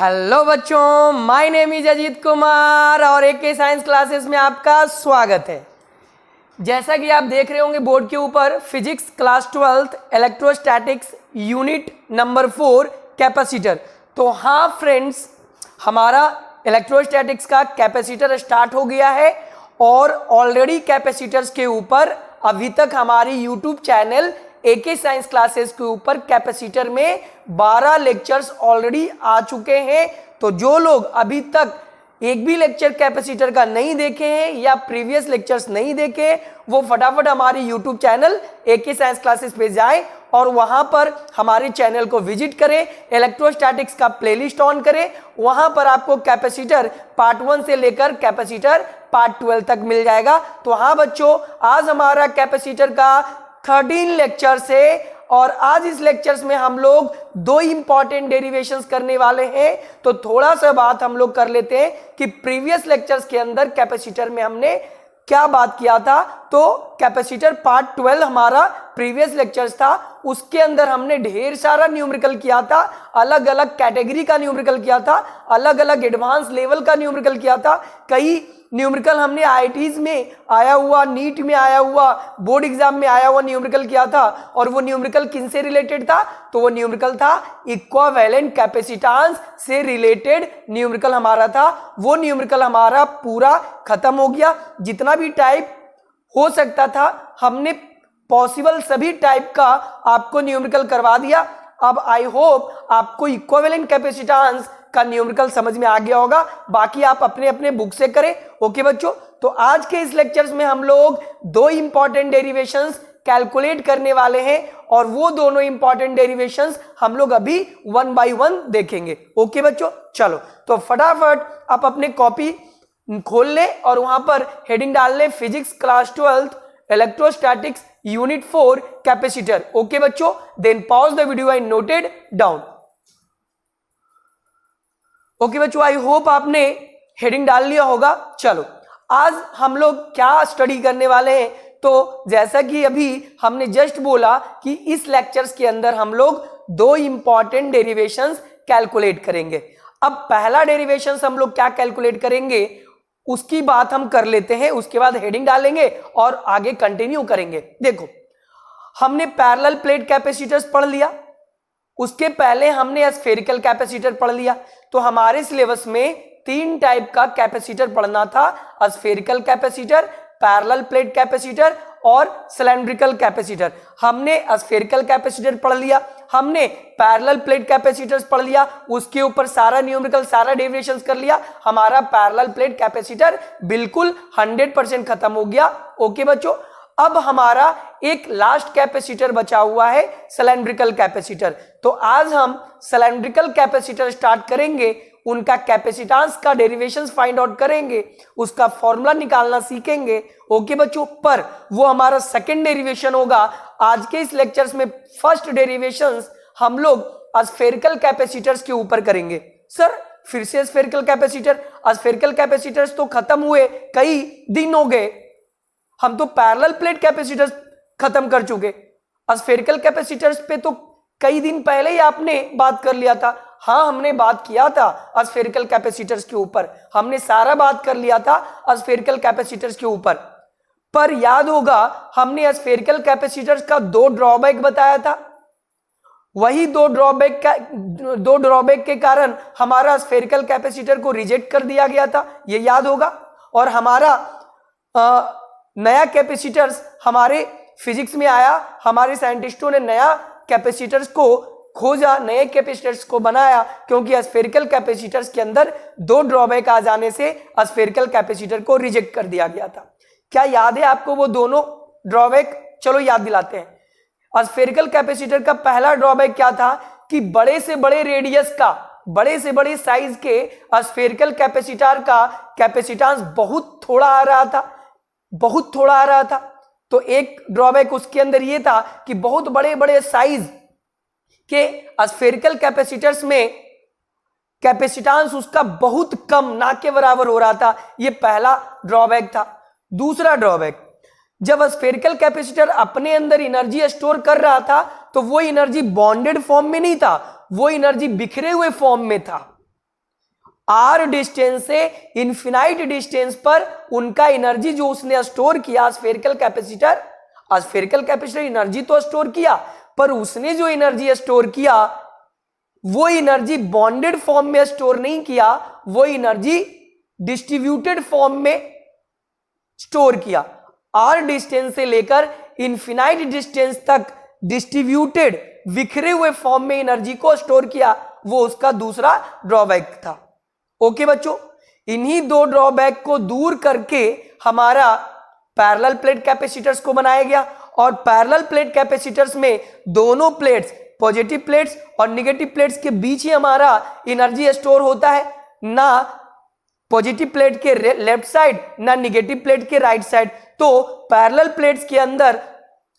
Hello बच्चों, my name is Ajit Kumar और एके science classes में आपका स्वागत है। जैसा कि आप देख रहे होंगे बोर्ड के ऊपर physics class 12th electrostatics unit number 4 capacitor. तो हाँ फ्रेंड्स, हमारा इलेक्ट्रोस्टैटिक्स का कैपेसिटर स्टार्ट हो गया है और ऑलरेडी कैपेसिटर्स के ऊपर अभी तक हमारी YouTube channel AK science classes के ऊपर कैपेसिटर में 12 लेक्चर्स ऑलरेडी आ चुके हैं। तो जो लोग अभी तक एक भी लेक्चर कैपेसिटर का नहीं देखे हैं या प्रीवियस लेक्चर्स नहीं देखे, वो फटाफट हमारी YouTube channel AK science classes पे जाएं और वहां पर हमारे चैनल को विजिट करें, इलेक्ट्रोस्टैटिक्स का प्लेलिस्ट ऑन करें। वहां पर आपको कैपेसिटर पार्ट 1 से लेकर कैपेसिटर पार्ट 12 तक मिल जाएगा। तो हाँ बच्चों, आज हमारा कैपेसिटर का 13 लेक्चर्स है और आज इस लेक्चर्स में हम लोग 2 इंपॉर्टेंट डेरिवेशंस करने वाले हैं। तो थोड़ा सा बात हम लोग कर लेते हैं कि प्रीवियस लेक्चर्स के अंदर कैपेसिटर में हमने क्या बात किया था। तो कैपेसिटर पार्ट 12 हमारा प्रीवियस लेक्चर्स था, उसके अंदर हमने ढेर सारा न्यूमेरिकल किया था, अलग अलग कैटेगरी का न्यूमेरिकल किया था, अलग अलग एडवांस लेवल का न्यूमेरिकल किया था। कई न्यूमेरिकल हमने आईआईटीज में आया हुआ, नीट में आया हुआ, बोर्ड एग्जाम में आया हुआ न्यूमेरिकल किया था। और वो न्यूमेरिकल किन से रिलेटेड था? तो वो न्यूमेरिकल था इक्विवेलेंट कैपेसिटेंस से रिलेटेड न्यूमेरिकल हमारा था। वो न्यूमेरिकल हमारा पूरा खत्म हो गया। जितना भी टाइप हो सकता था हमने पॉसिबल सभी टाइप का आपको न्यूमेरिकल करवा दिया। अब आई होप आपको इक्विवेलेंट कैपेसिटेंस का न्यूमेरिकल समझ में आ गया होगा। बाकी आप अपने अपने बुक से करें। ओके बच्चों, तो आज के इस लेक्चर्स में हम लोग 2 इंपॉर्टेंट डेरिवेशंस कैलकुलेट करने वाले हैं और वो दोनों इंपॉर्टेंट डेरिवेशंस हम लोग अभी 1 बाय 1 देखेंगे। ओके बच्चों, चलो तो फटाफट आप अपने कॉपी खोल लें और वहां पर हेडिंग डाल लें physics class 12th electrostatics unit 4 capacitor. Okay बच्चों, then pause the video and noted down. Okay बच्चों, आई होप आपने हेडिंग डाल लिया होगा। चलो आज हम लोग क्या स्टडी करने वाले हैं। तो जैसा कि अभी हमने जस्ट बोला कि इस लेक्चर्स के अंदर हम लोग 2 इंपॉर्टेंट डेरिवेशंस कैलकुलेट करेंगे। अब पहला डेरिवेशंस हम लोग क्या कैलकुलेट करेंगे उसकी बात हम कर लेते हैं, उसके बाद हेडिंग डालेंगे और आगे कंटिन्यू करेंगे। देखो, हमने पैरेलल प्लेट कैपेसिटर्स पढ़ लिया, उसके पहले हमने स्फेरिकल कैपेसिटर पढ़ लिया। तो हमारे सिलेबस में 3 टाइप का कैपेसिटर पढ़ना था, spherical capacitor, parallel plate capacitor और सिलेंड्रिकल कैपेसिटर। हमने स्फेरिकल कैपेसिटर पढ़ लिया, हमने पैरेलल प्लेट कैपेसिटर्स पढ़ लिया, उसके ऊपर सारा न्यूमेरिकल सारा डेरिवेशंस कर लिया। हमारा पैरेलल प्लेट कैपेसिटर बिल्कुल 100% खत्म हो गया। ओके बच्चों, अब हमारा एक लास्ट कैपेसिटर बचा हुआ है सिलेंड्रिकल कैपेसिटर। तो आज हम सिलेंड्रिकल कैपेसिटर स्टार्ट करेंगे, उनका कैपेसिटेंस का डेरिवेशंस फाइंड आउट करेंगे, उसका फॉर्मूला निकालना सीखेंगे। ओके बच्चों, पर वो हमारा सेकंड डेरिवेशन होगा। आज के इस लेक्चर्स में फर्स्ट डेरिवेशंस हम लोग स्फेरिकल कैपेसिटर्स के ऊपर करेंगे। सर फिर से स्फेरिकल कैपेसिटर? स्फेरिकल कैपेसिटर्स तो खत्म हुए कई दिन हो गए, हम तो पैरेलल प्लेट कैपेसिटर्स खत्म कर चुके। स्फेरिकल कैपेसिटर्स पे तो कई दिन पहले ही आपने बात कर लिया था। हाँ, हमने बात किया था स्फेरिकल कैपेसिटर्स के ऊपर, हमने सारा बात कर लिया था स्फेरिकल कैपेसिटर्स के ऊपर। पर याद होगा हमने स्फेरिकल कैपेसिटर्स का 2 ड्रॉबैक बताया था। वही 2 ड्रॉबैक के कारण हमारा स्फेरिकल कैपेसिटर को रिजेक्ट कर दिया गया था, ये याद होगा। और हमारा नया कैपेसिटर्स हमारे फिजिक्स में आया, हमारे साइंटिस्टों ने नया कैपेसिटर्स को खोजा, नए कैपेसिटर्स को बनाया, क्योंकि स्फेरिकल कैपेसिटर्स के अंदर 2 ड्रॉबैक आ जाने से स्फेरिकल कैपेसिटर को रिजेक्ट कर दिया गया था। क्या याद है आपको वो दोनों ड्रॉबैक? चलो याद दिलाते हैं। स्फेरिकल कैपेसिटर का पहला ड्रॉबैक क्या था कि बड़े से बड़े रेडियस का, बड़े से बड़े साइज के स्फेरिकल कैपेसिटर का कैपेसिटेंस बहुत थोड़ा आ रहा था, बहुत थोड़ा आ रहा था। तो एक ड्रॉबैक उसके अंदर ये था कि बहुत बड़े बड़े साइज के स्फेरिकल कैपेसिटर्स में कैपेसिटेंस उसका बहुत कम, ना के बराबर हो रहा था। ये पहला ड्रॉबैक था। दूसरा ड्रॉबैक, जब स्फेरिकल कैपेसिटर अपने अंदर एनर्जी स्टोर कर रहा था तो वो एनर्जी बॉन्डेड फॉर्म में नहीं था, वो एनर्जी बिखरे हुए फॉर्म में था। आर डिस्टेंस से इनफिनाइट डिस्टेंस पर उनका एनर्जी जो उसने स्टोर किया, स्फेरिकल कैपेसिटर एनर्जी तो स्टोर किया, पर उसने जो एनर्जी स्टोर किया वो एनर्जी बॉन्डेड फॉर्म में स्टोर नहीं किया, वो एनर्जी डिस्ट्रीब्यूटेड फॉर्म में स्टोर किया। आर डिस्टेंस से लेकर इनफिनाइट डिस्टेंस तक डिस्ट्रीब्यूटेड बिखरे हुए फॉर्म में एनर्जी को स्टोर किया, वो उसका दूसरा ड्रॉबैक था। ओके बच्चों, इन्हीं दो ड्रॉबैक को दूर करके हमारा पैरेलल प्लेट कैपेसिटर्स को बनाया गया, और पैरेलल प्लेट कैपेसिटर्स में दोनों प्लेट्स, पॉजिटिव प्लेट्स और निगेटिव प्लेट्स के बीच ही हमारा एनर्जी स्टोर होता है, ना पॉजिटिव प्लेट के लेफ्ट साइड ना निगेटिव प्लेट के राइट साइड। तो पैरेलल प्लेट्स के अंदर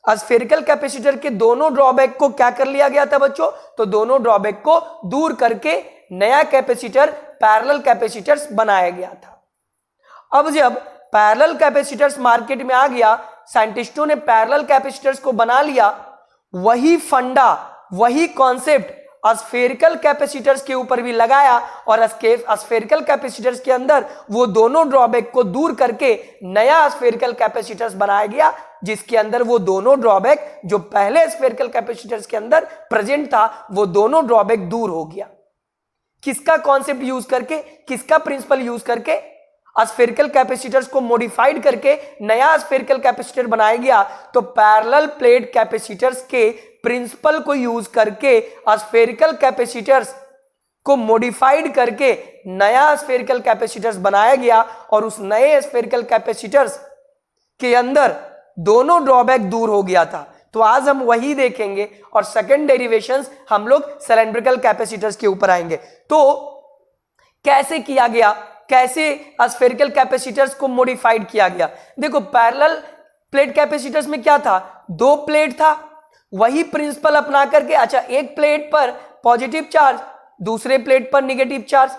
स्फेरिकल कैपेसिटर के दोनों ड्रॉबैक को क्या कर लिया गया था बच्चों, तो दोनों ड्रॉबैक को दूर करके नया कैपेसिटर पैरेलल कैपेसिटर्स बनाया गया था। अब जब पैरेलल कैपेसिटर्स मार्केट में आ गया, साइंटिस्टों ने पैरेलल कैपेसिटर्स को बना लिया, वही फंडा, वही कॉन्सेप्ट स्फेरिकल कैपेसिटर्स के ऊपर भी लगाया, और स्फेरिकल कैपेसिटर्स के अंदर वो दोनों ड्रॉबैक को दूर करके नया स्फेरिकल कैपेसिटर्स बनाया गया, जिसके अंदर वो दोनों ड्रॉबैक जो पहले स्फेरिकल कैपेसिटर्स के अंदर प्रेजेंट था, वो दोनों ड्रॉबैक दूर हो गया। किसका कॉन्सेप्ट यूज करके, किसका प्रिंसिपल यूज करके, स्फेरिकल कैपेसिटर्स को मॉडिफाइड करके नया स्फेरिकल कैपेसिटर बनाया गया। तो पैरेलल प्लेट कैपेसिटर्स के प्रिंसिपल को यूज करके स्फेरिकल कैपेसिटर्स को मॉडिफाइड करके नया स्फेरिकल कैपेसिटर्स बनाया गया, और उस नए स्फेरिकल कैपेसिटर्स के अंदर दोनों ड्रॉबैक दूर हो गया था। तो आज हम वही देखेंगे, और सेकंड डेरिवेशंस हम लोग सिलेंड्रिकल कैपेसिटर्स के ऊपर आएंगे। तो कैसे किया गया, कैसे स्फेरिकल कैपेसिटर्स को मॉडिफाइड किया गया। देखो, पैरेलल प्लेट कैपेसिटर्स में क्या था, दो प्लेट था, वही प्रिंसिपल अपना करके, अच्छा एक प्लेट पर पॉजिटिव चार्ज, दूसरे प्लेट पर निगेटिव चार्ज।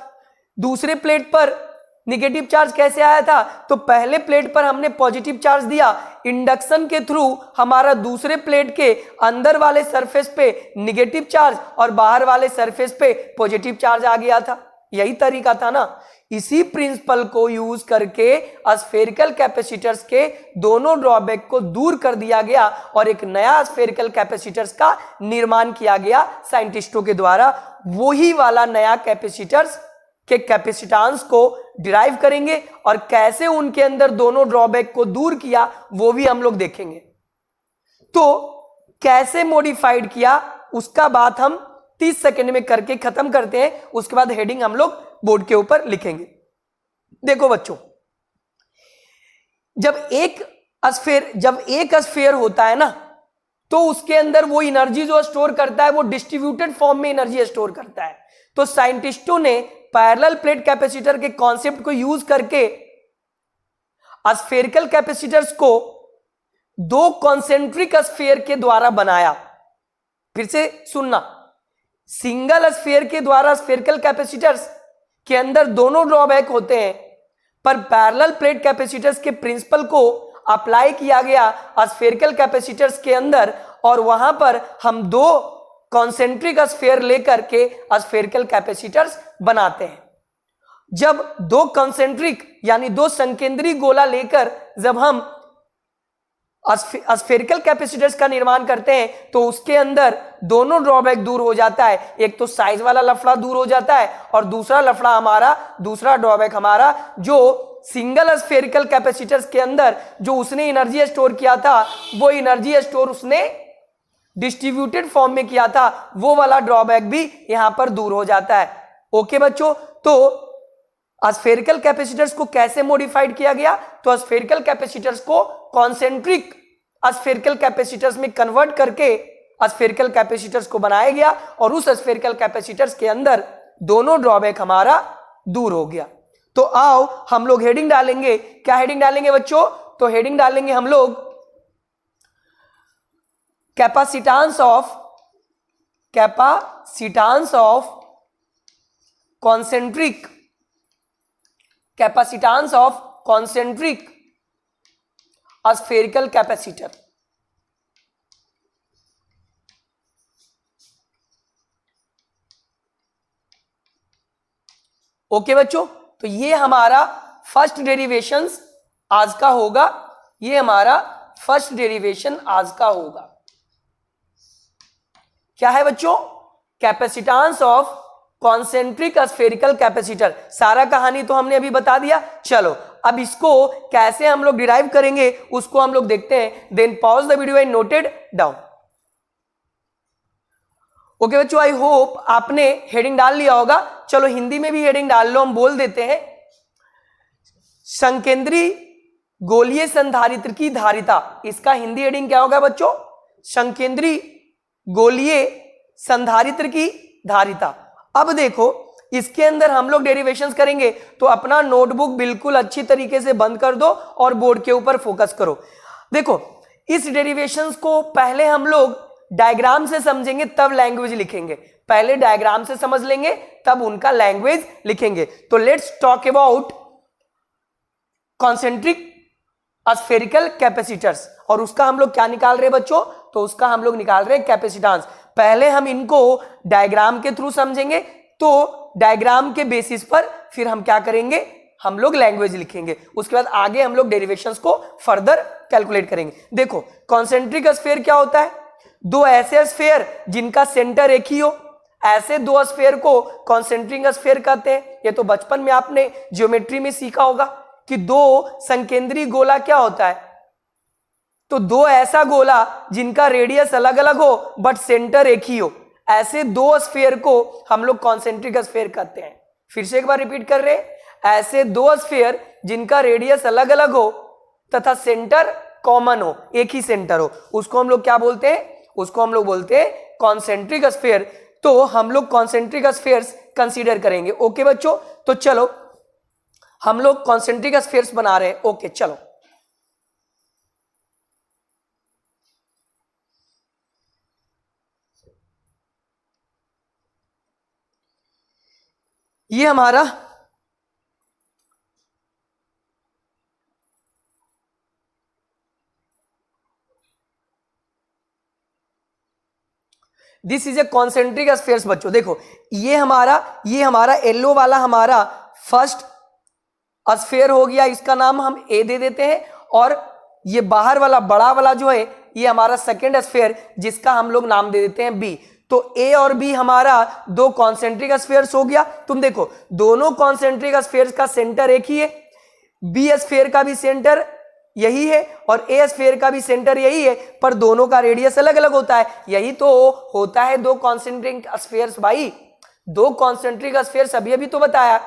दूसरे प्लेट पर निगेटिव चार्ज कैसे आया था, तो पहले प्लेट पर हमने पॉजिटिव चार्ज दिया, इंडक्शन के थ्रू हमारा दूसरे प्लेट के अंदर वाले सरफेस पे निगेटिव चार्ज और बाहर वाले सरफेस पे पॉजिटिव चार्ज आ गया था। यही तरीका था ना। इसी प्रिंसिपल को यूज करके स्फेरिकल कैपेसिटर्स के दोनों ड्रॉबैक को दूर कर दिया गया, और एक नया स्फेरिकल कैपेसिटर्स का निर्माण किया गया साइंटिस्टों के द्वारा। वही वाला नया कैपेसिटर्स के कैपेसिटेंस को डिराइव करेंगे, और कैसे उनके अंदर दोनों ड्रॉबैक को दूर किया वो भी हम लोग देखेंगे। तो कैसे मॉडिफाइड किया उसका बात हम 30 सेकंड में करके खत्म करते हैं, उसके बाद हेडिंग हम लोग बोर्ड के ऊपर लिखेंगे। देखो बच्चों, जब एक स्फेयर होता है ना, तो उसके अंदर वो एनर्जी जो स्टोर करता है वो डिस्ट्रीब्यूटेड फॉर्म में एनर्जी स्टोर करता है। तो साइंटिस्टों ने पैरेलल प्लेट कैपेसिटर के कॉन्सेप्ट को यूज करके स्फेरिकल कैपेसिटर्स को दो कॉन्सेंट्रिक स्फीयर के द्वारा बनाया। फिर से सुनना, सिंगल स्फीयर के द्वारा स्फेरिकल कैपेसिटर्स के अंदर दोनों ड्रॉबैक होते हैं, पर पैरेलल प्लेट कैपेसिटर्स के प्रिंसिपल को अप्लाई किया गया स्फेरिकल कैपेसिटर्स के अंदर, और वहां पर हम दो कॉन्सेंट्रिक स्फीयर लेकर के स्फेरिकल कैपेसिटर्स बनाते हैं। जब दो कॉन्सेंट्रिक यानी दो संकेंद्री गोला लेकर जब हम स्फेरिकल कैपेसिटर्स का निर्माण करते हैं, तो उसके अंदर दोनों ड्रॉबैक दूर हो जाता है। एक तो साइज वाला लफड़ा दूर हो जाता है, और दूसरा लफड़ा हमारा, दूसरा ड्रॉबैक हमारा, जो सिंगल स्फेरिकल कैपेसिटर्स के अंदर जो उसने एनर्जी स्टोर किया था, वो एनर्जी स्टोर उसने डिस्ट्रीब्यूटेड फॉर्म में किया था, वो वाला ड्रॉबैक भी यहां पर दूर हो जाता है। ओके बच्चों, तो स्फेरिकल कैपेसिटर्स को कैसे मॉडिफाइड किया गया, तो स्फेरिकल कैपेसिटर्स को कॉन्सेंट्रिक स्फेरिकल कैपेसिटर्स में कन्वर्ट करके स्फेरिकल कैपेसिटर्स को बनाया गया, और उस स्फेरिकल कैपेसिटर्स के अंदर दोनों ड्रॉबैक हमारा दूर हो गया। तो आओ हम लोग हेडिंग डालेंगे। क्या हेडिंग डालेंगे बच्चों, तो हेडिंग डालेंगे हम लोग capacitance of concentric spherical capacitor. Okay बच्चों, तो ये हमारा फर्स्ट डेरिवेशन आज का होगा, ये हमारा फर्स्ट डेरिवेशन आज का होगा। क्या है बच्चों? Capacitance of concentric spherical capacitor. सारा कहानी तो हमने अभी बता दिया। चलो अब इसको कैसे हम लोग डिराइव करेंगे उसको हम लोग देखते हैं। Then pause the video and noted down. Okay बच्चों, आई होप आपने हेडिंग डाल लिया होगा। चलो हिंदी में भी हेडिंग डाल लो, हम बोल देते हैं संकेंद्री गोलीय संधारित्र की धारिता। इसका हिंदी हेडिंग क्या होगा बच्चों? संकेंद्री गोलीय संधारित्र की धारिता। अब देखो इसके अंदर हम लोग डेरिवेशंस करेंगे, तो अपना नोटबुक बिल्कुल अच्छी तरीके से बंद कर दो और बोर्ड के ऊपर फोकस करो। देखो इस डेरिवेशंस को पहले हम लोग डायग्राम से समझेंगे तब लैंग्वेज लिखेंगे। पहले डायग्राम से समझ लेंगे तब उनका लैंग्वेज लिखेंगे। तो let's talk about concentric spherical capacitors. और उसका हम लोग क्या निकाल रहे हैं बच्चों? तो उसका हम लोग निकाल रहे हैं कैपेसिटेंस। पहले हम इनको डायग्राम के थ्रू समझेंगे, तो डायग्राम के बेसिस पर फिर हम क्या करेंगे? हम लोग लैंग्वेज लिखेंगे। उसके बाद आगे हम लोग डेरिवेशंस को फर्दर कैलकुलेट करेंगे। देखो कॉन्सेंट्रिक स्फीयर क्या होता है? दो ऐसे स्फीयर जिनका सेंटर एक ही हो, ऐसे दो स्फीयर को कॉन्सेंट्रिक स्फीयर कहते हैं। ये तो बचपन में आपने ज्योमेट्री में सीखा होगा कि दो संकेंद्री गोला क्या होता है। तो दो ऐसा गोला जिनका रेडियस अलग अलग हो बट सेंटर एक ही हो, ऐसे दो स्फीयर को हम लोग कॉन्सेंट्रिक स्फीयर कहते हैं। फिर से एक बार रिपीट कर रहे हैं, ऐसे दो स्फीयर जिनका रेडियस अलग अलग हो तथा सेंटर कॉमन हो, एक ही सेंटर हो, उसको हम लोग क्या बोलते हैं? उसको हम लोग बोलते हैं कॉन्सेंट्रिक स्फीयर। तो हम लोग कॉन्सेंट्रिक स्फीयर्स कंसीडर करेंगे। ओके बच्चों, तो चलो हम लोग कॉन्सेंट्रिक स्फीयर्स बना रहे हैं। ओके चलो, ये हमारा this is a concentric spheres. बच्चों देखो ये हमारा येलो वाला हमारा फर्स्ट स्फीयर हो गया, इसका नाम हम ए दे देते हैं। और ये बाहर वाला बड़ा वाला जो है ये हमारा सेकेंड स्फीयर, जिसका हम लोग नाम दे देते हैं बी। तो ए और बी हमारा दो कॉन्सेंट्रिक स्फीयर्स हो गया। तुम देखो दोनों कॉन्सेंट्रिक स्फीयर्स का सेंटर एक ही है, बी स्फीयर का भी सेंटर यही है और ए स्फीयर का भी सेंटर यही है, पर दोनों का रेडियस अलग अलग होता है। यही तो होता है दो कॉन्सेंट्रिक स्फीयर्स भाई। दो कॉन्सेंट्रिक स्फीयर्स अभी तो बताया,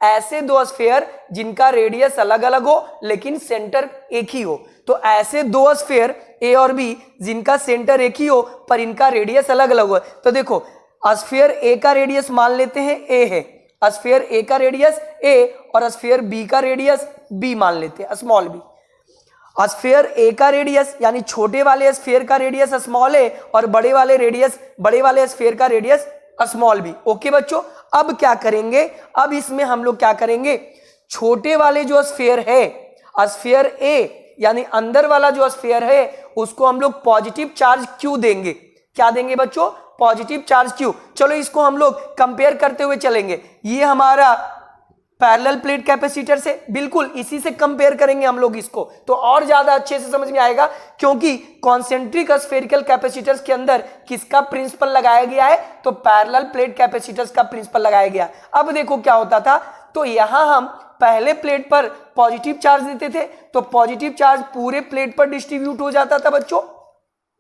ऐसे दो स्फीयर जिनका रेडियस अलग अलग हो लेकिन सेंटर एक ही हो। तो ऐसे दो स्फीयर ए और बी जिनका सेंटर एक ही हो पर इनका रेडियस अलग अलग हो। तो देखो स्फीयर ए का रेडियस मान लेते हैं ए है, स्फीयर ए का रेडियस ए और स्फीयर बी का रेडियस बी मान लेते हैं, स्मॉल बी। स्फीयर ए का रेडियस यानी छोटे वाले स्फीयर का रेडियस स्मॉल ए और बड़े वाले स्फीयर का रेडियस स्मॉल बी। ओके बच्चों, अब क्या करेंगे? अब इसमें हम लोग क्या करेंगे? छोटे वाले जो स्फीयर है, स्फीयर ए यानी अंदर वाला जो स्फीयर है, उसको हम लोग पॉजिटिव चार्ज क्यू देंगे। क्या देंगे बच्चों? Positive charge Q. चलो इसको हम लोग कंपेयर करते हुए चलेंगे। ये हमारा पैरेलल प्लेट कैपेसिटर से, बिल्कुल इसी से कंपेयर करेंगे हम लोग इसको, तो और ज्यादा अच्छे से समझ में आएगा। क्योंकि कॉन्सेंट्रिक स्फेरिकल कैपेसिटर्स के अंदर किसका प्रिंसिपल लगाया गया है? तो पैरेलल प्लेट कैपेसिटर्स का प्रिंसिपल लगाया गया। अब देखो क्या होता था, तो यहां हम पहले प्लेट पर पॉजिटिव चार्ज देते थे, तो पॉजिटिव चार्ज पूरे प्लेट पर डिस्ट्रीब्यूट हो जाता था बच्चों।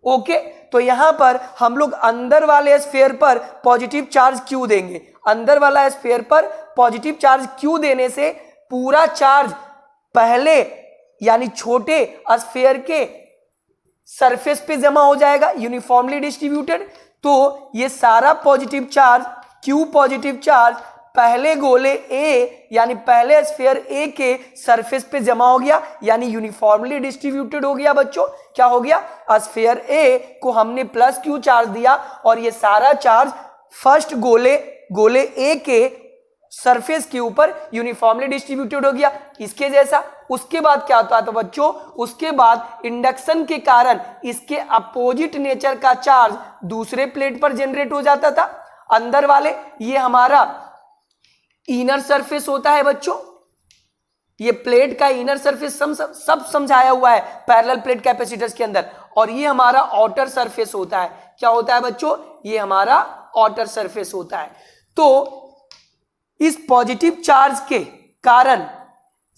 ओके, तो यहां पर हम लोग अंदर वाले स्फीयर पर पॉजिटिव चार्ज क्यू देंगे। अंदर वाला स्फीयर पर पॉजिटिव चार्ज क्यू देने से पूरा चार्ज पहले यानी छोटे स्फीयर के सरफेस पे जमा हो जाएगा, यूनिफॉर्मली डिस्ट्रीब्यूटेड। तो ये सारा positive charge, Q positive charge पहले गोले ए यानी पहले स्फीयर ए के सरफेस पे जमा हो गया, यानी यूनिफॉर्मली डिस्ट्रीब्यूटेड हो गया बच्चों। क्या हो गया? स्फीयर ए को हमने प्लस क्यू चार्ज दिया और ये सारा चार्ज फर्स्ट गोले ए के सरफेस के ऊपर यूनिफॉर्मली डिस्ट्रीब्यूटेड हो गया, इसके जैसा। उसके बाद क्या होता था बच्चों? उसके बाद इंडक्शन के कारण इसके अपोजिट नेचर का चार्ज दूसरे प्लेट पर जनरेट हो जाता था। अंदर वाले ये हमारा इनर सरफेस होता है बच्चों, ये प्लेट का इनर सरफेस सब समझाया हुआ है पैरेलल प्लेट कैपेसिटर्स के अंदर। और ये हमारा आउटर सरफेस होता है। क्या होता है बच्चों? ये हमारा आउटर सरफेस होता है। तो इस पॉजिटिव चार्ज के कारण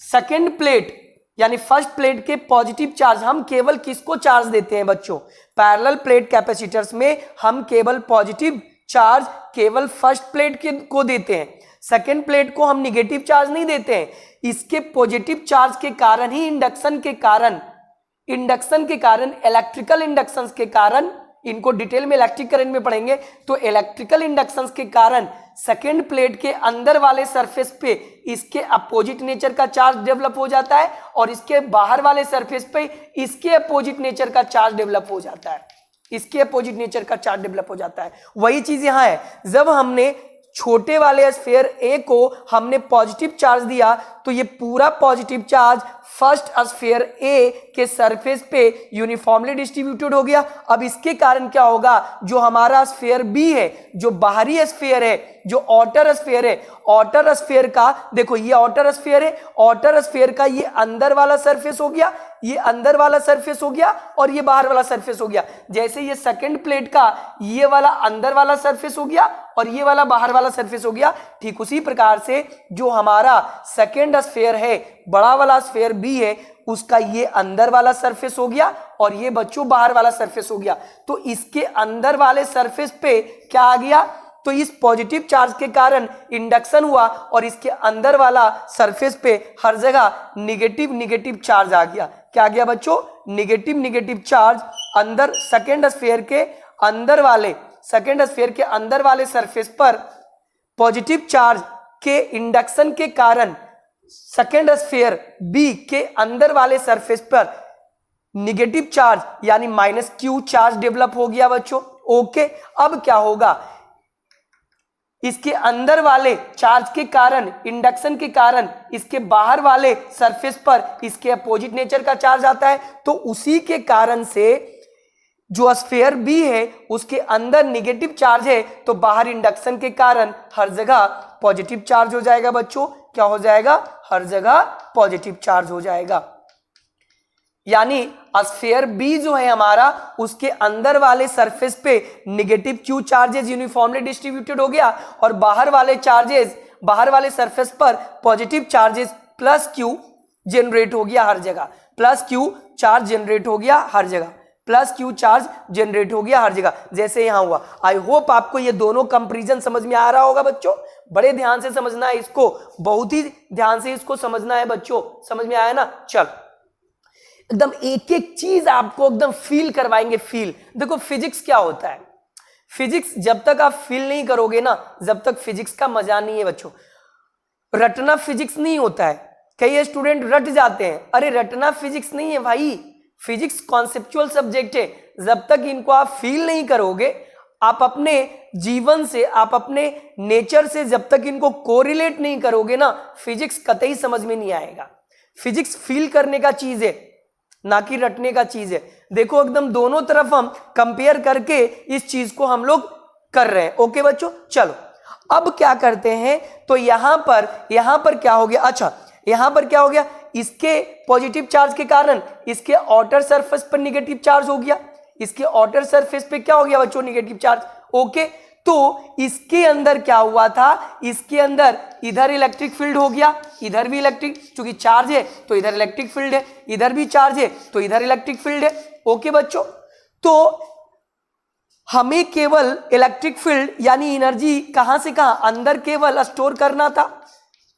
सेकेंड प्लेट यानी फर्स्ट प्लेट के पॉजिटिव चार्ज, हम केवल किसको चार्ज देते हैं बच्चों? पैरेलल प्लेट कैपेसिटर्स में हम केवल पॉजिटिव चार्ज केवल फर्स्ट प्लेट के को देते हैं, सेकेंड प्लेट को हम निगेटिव चार्ज नहीं देते हैं। इसके पॉजिटिव चार्ज के कारण ही इंडक्शन के कारण इलेक्ट्रिकल इंडक्शन के कारण, इनको डिटेल में इलेक्ट्रिक करंट में पढ़ेंगे, तो इलेक्ट्रिकल इंडक्शन के कारण सेकेंड प्लेट के अंदर वाले सरफेस पे इसके अपोजिट नेचर का चार्ज डेवलप हो जाता है और इसके बाहर वाले सरफेस पे इसके अपोजिट नेचर का चार्ज डेवलप हो जाता है, इसके अपोजिट नेचर का चार्ज डेवलप हो जाता है। वही चीज यहां है, जब हमने छोटे वाले स्फीयर ए को हमने पॉजिटिव चार्ज दिया तो ये पूरा पॉजिटिव चार्ज फर्स्ट स्फीयर ए के सरफेस पे यूनिफॉर्मली डिस्ट्रीब्यूटेड हो गया। अब इसके कारण क्या होगा, जो हमारा स्फीयर बी है, जो बाहरी स्फीयर है, जो आउटर स्फीयर है, आउटर स्फीयर का देखो ये आउटर स्फीयर है, आउटर स्फीयर का ये अंदर वाला सरफेस हो गया, ये अंदर वाला सरफेस हो गया और ये बाहर वाला सरफेस हो गया। जैसे ये सेकंड प्लेट का ये वाला अंदर वाला सरफेस हो गया और ये वाला बाहर वाला सरफेस हो गया, ठीक उसी प्रकार से जो हमारा सेकंड स्फीयर है, बड़ा वाला स्फीयर बी है, उसका ये अंदर वाला सरफेस हो गया और ये बच्चों बाहर वाला सरफेस हो गया। तो इसके अंदर वाले सरफेस पे क्या आ गया, तो इस पॉजिटिव चार्ज के कारण इंडक्शन हुआ और इसके अंदर वाला सरफेस पे हर जगह निगेटिव चार्ज आ गया। क्या आ गया बच्चों? निगेटिव चार्ज अंदर सेकेंड स्फीयर के अंदर वाले सरफेस पर पॉजिटिव चार्ज के इंडक्शन के कारण सेकेंड स्फीयर बी के अंदर वाले सरफेस पर निगेटिव चार्ज यानी -q चार्ज डेवलप हो गया बच्चों। ओके, अब क्या होगा, इसके अंदर वाले चार्ज के कारण, इंडक्शन के कारण इसके बाहर वाले सरफेस पर इसके अपोजिट नेचर का चार्ज आता है। तो उसी के कारण से जो स्फीयर बी है उसके अंदर निगेटिव चार्ज है, तो बाहर इंडक्शन के कारण हर जगह पॉजिटिव चार्ज हो जाएगा बच्चों। क्या हो जाएगा? हर जगह पॉजिटिव चार्ज हो जाएगा। यानी स्फीयर बी जो है हमारा, उसके अंदर वाले सरफेस पे negative Q charges uniformly distributed हो गया और बाहर वाले सरफेस पर positive charges plus Q generate हो गया हर जगह, प्लस क्यू चार्ज जनरेट हो गया हर जगह, प्लस क्यू चार्ज जनरेट हो गया हर जगह, जैसे यहां हुआ। आई होप आपको ये दोनों कंपैरिजन समझ में आ रहा होगा बच्चों। बड़े ध्यान से समझना है इसको, बहुत ही ध्यान से इसको समझना है बच्चों। समझ में आया ना? चल, एकदम एक एक चीज आपको एकदम फील करवाएंगे। फील देखो, फिजिक्स क्या होता है, फिजिक्स जब तक आप फील नहीं करोगे ना, जब तक फिजिक्स का मजा नहीं है बच्चों। रटना फिजिक्स नहीं होता है। कई स्टूडेंट रट जाते हैं, अरे रटना फिजिक्स नहीं है भाई, फिजिक्स कॉन्सेप्चुअल सब्जेक्ट है। जब तक इनको आप फील नहीं करोगे, आप अपने जीवन से, आप अपने नेचर से जब तक इनको कोरिलेट नहीं करोगे ना, फिजिक्स कतई समझ में नहीं आएगा। फिजिक्स फील करने का चीज है, ना कि रटने का चीज है। देखो एकदम दोनों तरफ हम कंपेयर करके इस चीज को हम लोग कर रहे हैं। ओके बच्चों, चलो अब क्या करते हैं, तो यहां पर क्या हो गया, अच्छा यहां पर क्या हो गया, इसके पॉजिटिव चार्ज के कारण इसके आउटर सरफेस पर निगेटिव चार्ज हो गया, इसके आउटर सरफेस पे क्या हो गया बच्चों, निगेटिव चार्ज। ओके, तो इसके अंदर क्या हुआ था, इसके अंदर इधर इलेक्ट्रिक फील्ड हो गया, इधर भी इलेक्ट्रिक, क्योंकि चार्ज है तो इधर इलेक्ट्रिक फील्ड है, इधर भी चार्ज है तो इधर इलेक्ट्रिक फील्ड है। ओके बच्चों, तो हमें केवल इलेक्ट्रिक फील्ड यानी एनर्जी कहां से कहां, अंदर केवल स्टोर करना था,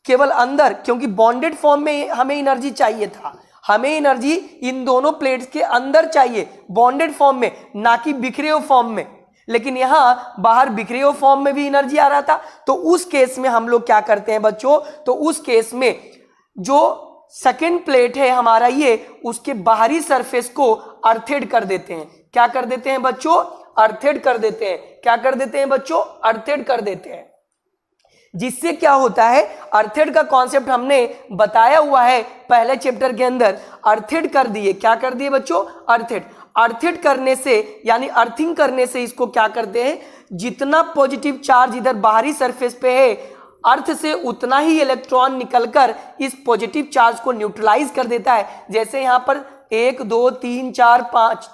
केवल अंदर, क्योंकि बॉन्डेड फॉर्म में हमें एनर्जी चाहिए था। हमें एनर्जी इन दोनों प्लेट्स के अंदर चाहिए, बॉन्डेड फॉर्म में, ना कि बिखरे हुए फॉर्म में। लेकिन यहां बाहर बिखरे हुए फॉर्म में भी एनर्जी आ रहा था। तो उस केस में हम लोग क्या करते हैं बच्चों, तो उस केस में जो सेकेंड प्लेट है हमारा ये, उसके बाहरी सरफेस को अर्थेड कर देते हैं। क्या कर देते हैं बच्चों, अर्थेड कर देते हैं। क्या कर देते हैं बच्चों, अर्थेड कर देते हैं। जिससे क्या होता है, अर्थेड का कॉन्सेप्ट हमने बताया हुआ है पहले चैप्टर के अंदर। अर्थेड कर दिए, क्या कर दिए बच्चों, अर्थेड। अर्थेड करने से यानी अर्थिंग करने से इसको क्या करते हैं, जितना पॉजिटिव चार्ज इधर बाहरी सरफेस पे है अर्थ से उतना ही इलेक्ट्रॉन निकलकर इस पॉजिटिव चार्ज को न्यूट्रलाइज कर देता है। जैसे यहां पर 1 2 3 4 5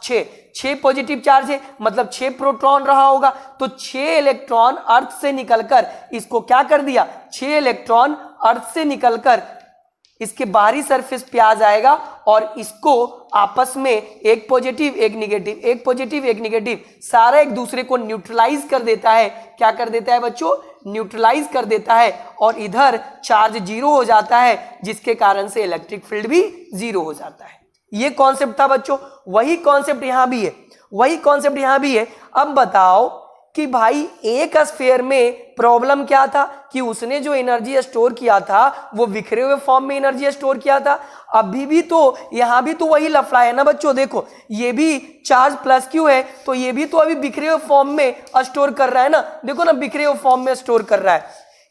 6 पॉजिटिव चार्ज है, मतलब 6 प्रोटॉन रहा होगा, तो 6 इलेक्ट्रॉन अर्थ से निकलकर इसको क्या कर दिया, 6 इलेक्ट्रॉन अर्थ से निकलकर इसके बाहरी सरफेस पे आ जाएगा और इसको आपस में एक पॉजिटिव एक निगेटिव, एक पॉजिटिव एक निगेटिव, सारा एक दूसरे को न्यूट्रलाइज कर देता है। क्या कर देता है बच्चों, न्यूट्रलाइज कर देता है और इधर चार्ज 0 हो जाता है, जिसके कारण से इलेक्ट्रिक फील्ड भी 0 हो जाता है। ये कॉन्सेप्ट था बच्चों, वही कॉन्सेप्ट यहां भी है, वही कॉन्सेप्ट यहां भी है। अब बताओ कि भाई एक स्फीयर में प्रॉब्लम क्या था कि उसने जो एनर्जी स्टोर किया था वो बिखरे हुए फॉर्म में एनर्जी स्टोर किया था। अभी भी तो यहां भी तो वही लफड़ा है ना बच्चों, देखो ये भी चार्ज प्लस क्यू है, तो ये भी तो अभी बिखरे हुए फॉर्म में स्टोर कर रहा है ना, देखो ना बिखरे हुए फॉर्म में स्टोर कर रहा है।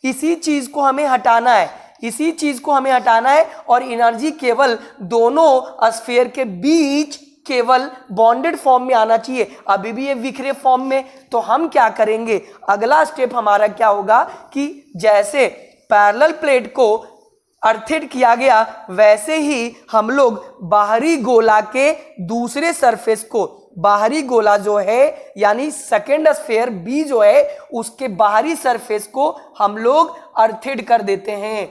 इसी चीज को हमें हटाना है, इसी चीज को हमें हटाना है और एनर्जी केवल दोनों स्फीयर के बीच केवल बॉन्डेड फॉर्म में आना चाहिए। अभी भी ये बिखरे फॉर्म में, तो हम क्या करेंगे, अगला स्टेप हमारा क्या होगा कि जैसे पैरेलल प्लेट को अर्थेड किया गया वैसे ही हम लोग बाहरी गोला के दूसरे सरफेस को, बाहरी गोला जो है यानी सेकेंड स्फीयर बी जो है उसके बाहरी सरफेस को हम लोग अर्थेड कर देते हैं।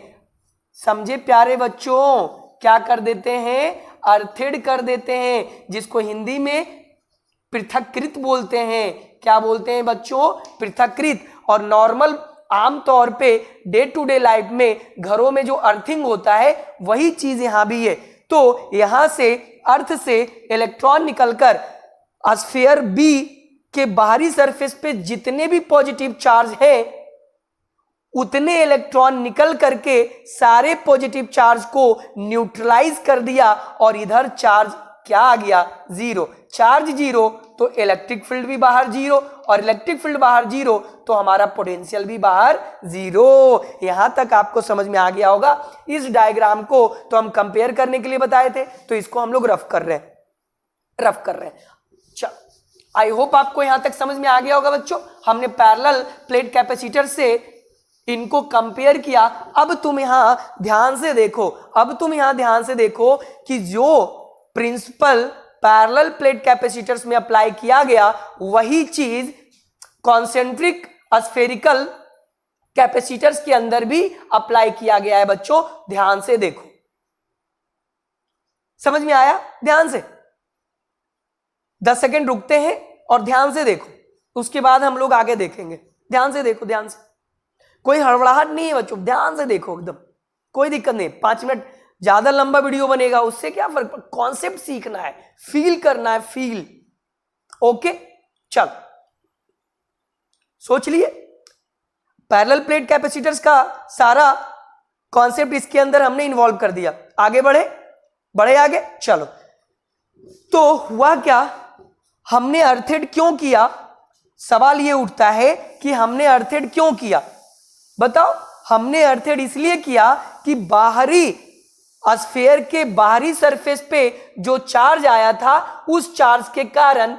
समझे प्यारे बच्चों, क्या कर देते हैं, अर्थेड कर देते हैं, जिसको हिंदी में पृथक्कृत बोलते हैं। क्या बोलते हैं बच्चों, पृथक्कृत। और नॉर्मल आमतौर पे डे टू डे लाइफ में घरों में जो अर्थिंग होता है वही चीज यहां भी है। तो यहां से अर्थ से इलेक्ट्रॉन निकलकर स्फीयर बी के बाहरी सरफेस पे जितने भी पॉजिटिव चार्ज है उतने इलेक्ट्रॉन निकल करके सारे पॉजिटिव चार्ज को न्यूट्रलाइज कर दिया और इधर चार्ज क्या आ गया, 0। चार्ज 0 तो इलेक्ट्रिक फील्ड भी बाहर 0 और इलेक्ट्रिक फील्ड बाहर 0 तो हमारा पोटेंशियल भी बाहर 0। यहां तक आपको समझ में आ गया होगा। इस डायग्राम को तो हम कंपेयर करने के लिए बताए थे, तो इसको हम लोग रफ कर रहे हैं। चल, आई होप आपको यहां तक समझ में आ गया होगा बच्चों। हमने पैरेलल प्लेट कैपेसिटर से इनको कंपेयर किया। अब तुम यहां ध्यान से देखो, कि जो प्रिंसिपल पैरेलल प्लेट कैपेसिटर्स में अप्लाई किया गया वही चीज कॉन्सेंट्रिक स्फेरिकल कैपेसिटर्स के अंदर भी अप्लाई किया गया है बच्चों। ध्यान से देखो, समझ में आया? ध्यान से 10 सेकेंड रुकते हैं और ध्यान से देखो, उसके बाद हम लोग आगे देखेंगे। ध्यान से देखो, ध्यान से, कोई हड़बड़ाहट नहीं है बच्चों, ध्यान से देखो, एकदम कोई दिक्कत नहीं। 5 मिनट ज्यादा लंबा वीडियो बनेगा, उससे क्या फर्क, कॉन्सेप्ट सीखना है, फील करना है, फील। ओके, चल सोच लिए। पैरेलल प्लेट कैपेसिटर्स का सारा कॉन्सेप्ट इसके अंदर हमने इन्वॉल्व कर दिया। आगे बढ़े आगे, चलो। तो हुआ क्या, हमने अर्थेड क्यों किया? सवाल ये उठता है कि हमने अर्थेड क्यों किया, बताओ। हमने अर्थेड इसलिए किया कि बाहरी स्फीयर के बाहरी सरफेस पे जो चार्ज आया था उस चार्ज के कारण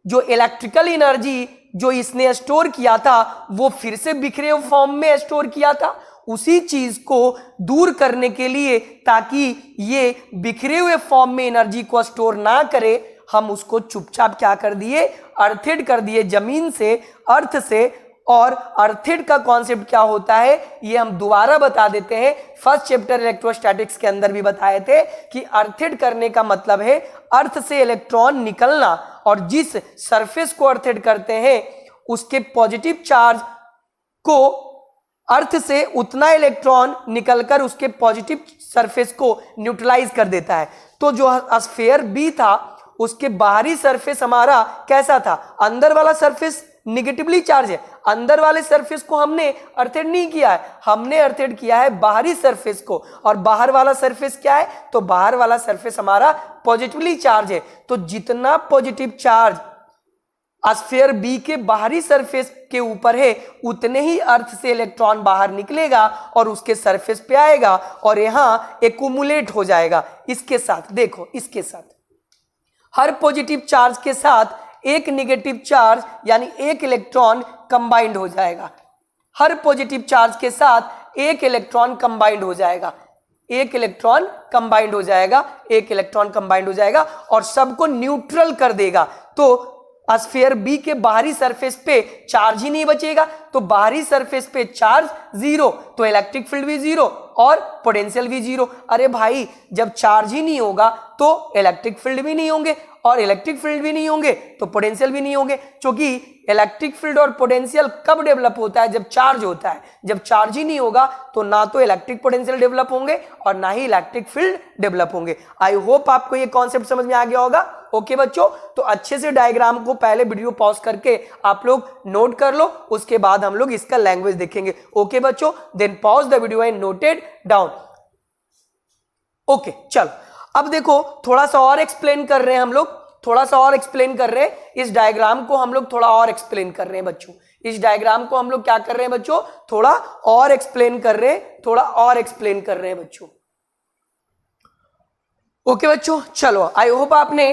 जो इलेक्ट्रिकल एनर्जी जो इसने स्टोर किया था वो फिर से बिखरे हुए फॉर्म में स्टोर किया था। उसी चीज को दूर करने के लिए, ताकि ये बिखरे हुए फॉर्म में एनर्जी को स्टोर ना करे, हम उसको चुपचाप क्या कर दिए, अर्थेड कर दिए जमीन से, अर्थ से। और अर्थेड का कॉन्सेप्ट क्या होता है ये हम दोबारा बता देते हैं। फर्स्ट चैप्टर इलेक्ट्रोस्टैटिक्स के अंदर भी बताए थे कि अर्थेड करने का मतलब है अर्थ से इलेक्ट्रॉन निकलना, और जिस सरफेस को अर्थेड करते हैं उसके पॉजिटिव चार्ज को अर्थ से उतना इलेक्ट्रॉन निकलकर उसके पॉजिटिव सरफेस को न्यूट्रलाइज कर देता है। तो जो स्फीयर बी था उसके बाहरी सरफेस हमारा कैसा था, अंदर वाला सरफेस निगेटिवली चार्ज है। अंदर वाले सरफेस को हमने अर्थेड नहीं किया है, हमने अर्थेड किया है बाहरी सरफेस को। और बाहर वाला सरफेस क्या है, तो बाहर वाला सरफेस हमारा पॉजिटिवली चार्ज है। तो जितना पॉजिटिव चार्ज स्फीयर बी के बाहरी सरफेस के ऊपर है उतने ही अर्थ से इलेक्ट्रॉन बाहर निकलेगा और उसके सरफेस पे आएगा और यहां एक्यूमुलेट हो जाएगा। इसके साथ देखो, इसके साथ हर पॉजिटिव चार्ज के साथ एक नेगेटिव चार्ज यानी एक इलेक्ट्रॉन कंबाइंड हो जाएगा। हर पॉजिटिव चार्ज के साथ एक इलेक्ट्रॉन कंबाइंड हो जाएगा, एक इलेक्ट्रॉन कंबाइंड हो जाएगा, एक इलेक्ट्रॉन कंबाइंड हो जाएगा और सबको न्यूट्रल कर देगा। तो स्फीयर बी के बाहरी सरफेस पे चार्ज ही नहीं बचेगा, तो बाहरी सरफेस पे चार्ज जीरो, तो इलेक्ट्रिक फील्ड भी जीरो और पोटेंशियल भी जीरो। अरे भाई, जब चार्ज ही नहीं होगा तो इलेक्ट्रिक फील्ड भी नहीं होंगे, और इलेक्ट्रिक फील्ड भी नहीं होंगे तो पोटेंशियल भी नहीं होंगे, क्योंकि इलेक्ट्रिक फील्ड और पोटेंशियल कब डेवलप होता है? जब चार्ज होता है। जब चार्ज ही नहीं होगा तो ना तो इलेक्ट्रिक पोटेंशियल डेवलप होंगे और ना ही इलेक्ट्रिक फील्ड डेवलप होंगे। आई होप आपको ये कॉन्सेप्ट समझ में आ गया होगा। ओके बच्चों, तो अच्छे से डायग्राम को पहले वीडियो पॉज करके आप लोग नोट कर लो, उसके बाद हम लोग इसका लैंग्वेज देखेंगे। ओके बच्चों, then pause the video and noted down. Okay चलो, अब देखो थोड़ा सा और एक्सप्लेन कर रहे हैं हम लोग, थोड़ा सा और एक्सप्लेन कर रहे हैं इस डायग्राम को, हम लोग थोड़ा और एक्सप्लेन कर रहे हैं बच्चों। इस डायग्राम को हम लोग क्या कर रहे हैं बच्चों? थोड़ा और एक्सप्लेन कर रहे हैं, थोड़ा और एक्सप्लेन कर रहे हैं बच्चों। ओके बच्चों, चलो आई होप आपने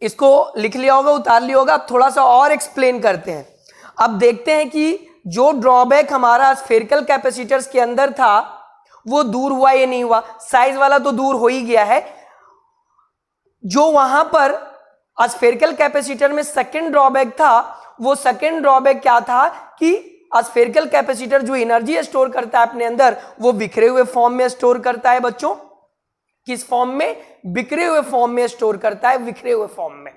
इसको लिख लिया होगा, उतार लिया होगा। अब थोड़ा सा और एक्सप्लेन करते हैं। अब देखते हैं कि जो ड्रॉबैक हमारा स्फेरिकल कैपेसिटर्स के अंदर था वो दूर हुआ या नहीं हुआ। साइज वाला तो दूर हो ही गया है। जो वहां पर स्फेरिकल कैपेसिटर में सेकंड ड्रॉबैक था, वो सेकंड ड्रॉबैक क्या था कि स्फेरिकल कैपेसिटर जो एनर्जी स्टोर करता है अपने अंदर, वो बिखरे हुए फॉर्म में स्टोर करता है बच्चों। किस फॉर्म में? बिखरे हुए फॉर्म में स्टोर करता है, बिखरे हुए फॉर्म में।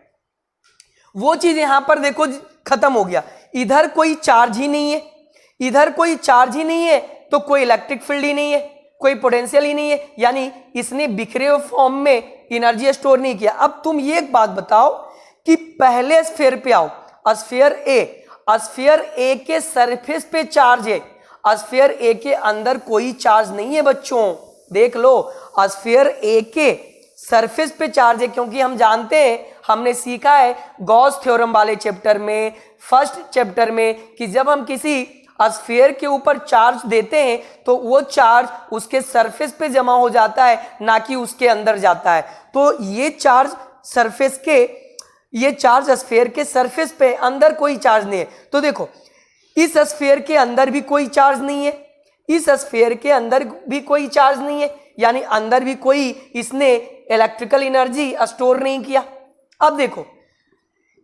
वो चीज यहां पर देखो खत्म हो गया। इधर कोई चार्ज ही नहीं है, इधर कोई चार्ज ही नहीं है तो कोई इलेक्ट्रिक फील्ड ही नहीं है, कोई पोटेंशियल ही नहीं है, यानी इसने बिखरे हुए फॉर्म में एनर्जी स्टोर नहीं किया। अब तुम ये एक बात बताओ कि पहले स्फीयर पे आओ, स्फीयर ए, स्फीयर ए के सरफेस पे चार्ज है, स्फीयर ए के अंदर कोई चार्ज नहीं है बच्चों। देख लो, स्फीयर ए के सरफेस पे चार्ज है, क्योंकि हम जानते हैं, हमने सीखा है गॉस थ्योरम वाले चैप्टर में, फर्स्ट चैप्टर में, कि जब हम किसी स्फीयर के ऊपर चार्ज देते हैं तो वो चार्ज उसके सरफेस पे जमा हो जाता है, ना कि उसके अंदर जाता है। तो ये चार्ज सरफेस के, ये चार्ज स्फीयर के सरफेस पे, अंदर कोई चार्ज नहीं है। तो देखो, इस स्फीयर के अंदर भी कोई चार्ज नहीं है, इस स्फीयर के अंदर भी कोई चार्ज नहीं है, यानी अंदर भी कोई इसने इलेक्ट्रिकल एनर्जी स्टोर नहीं किया। अब देखो,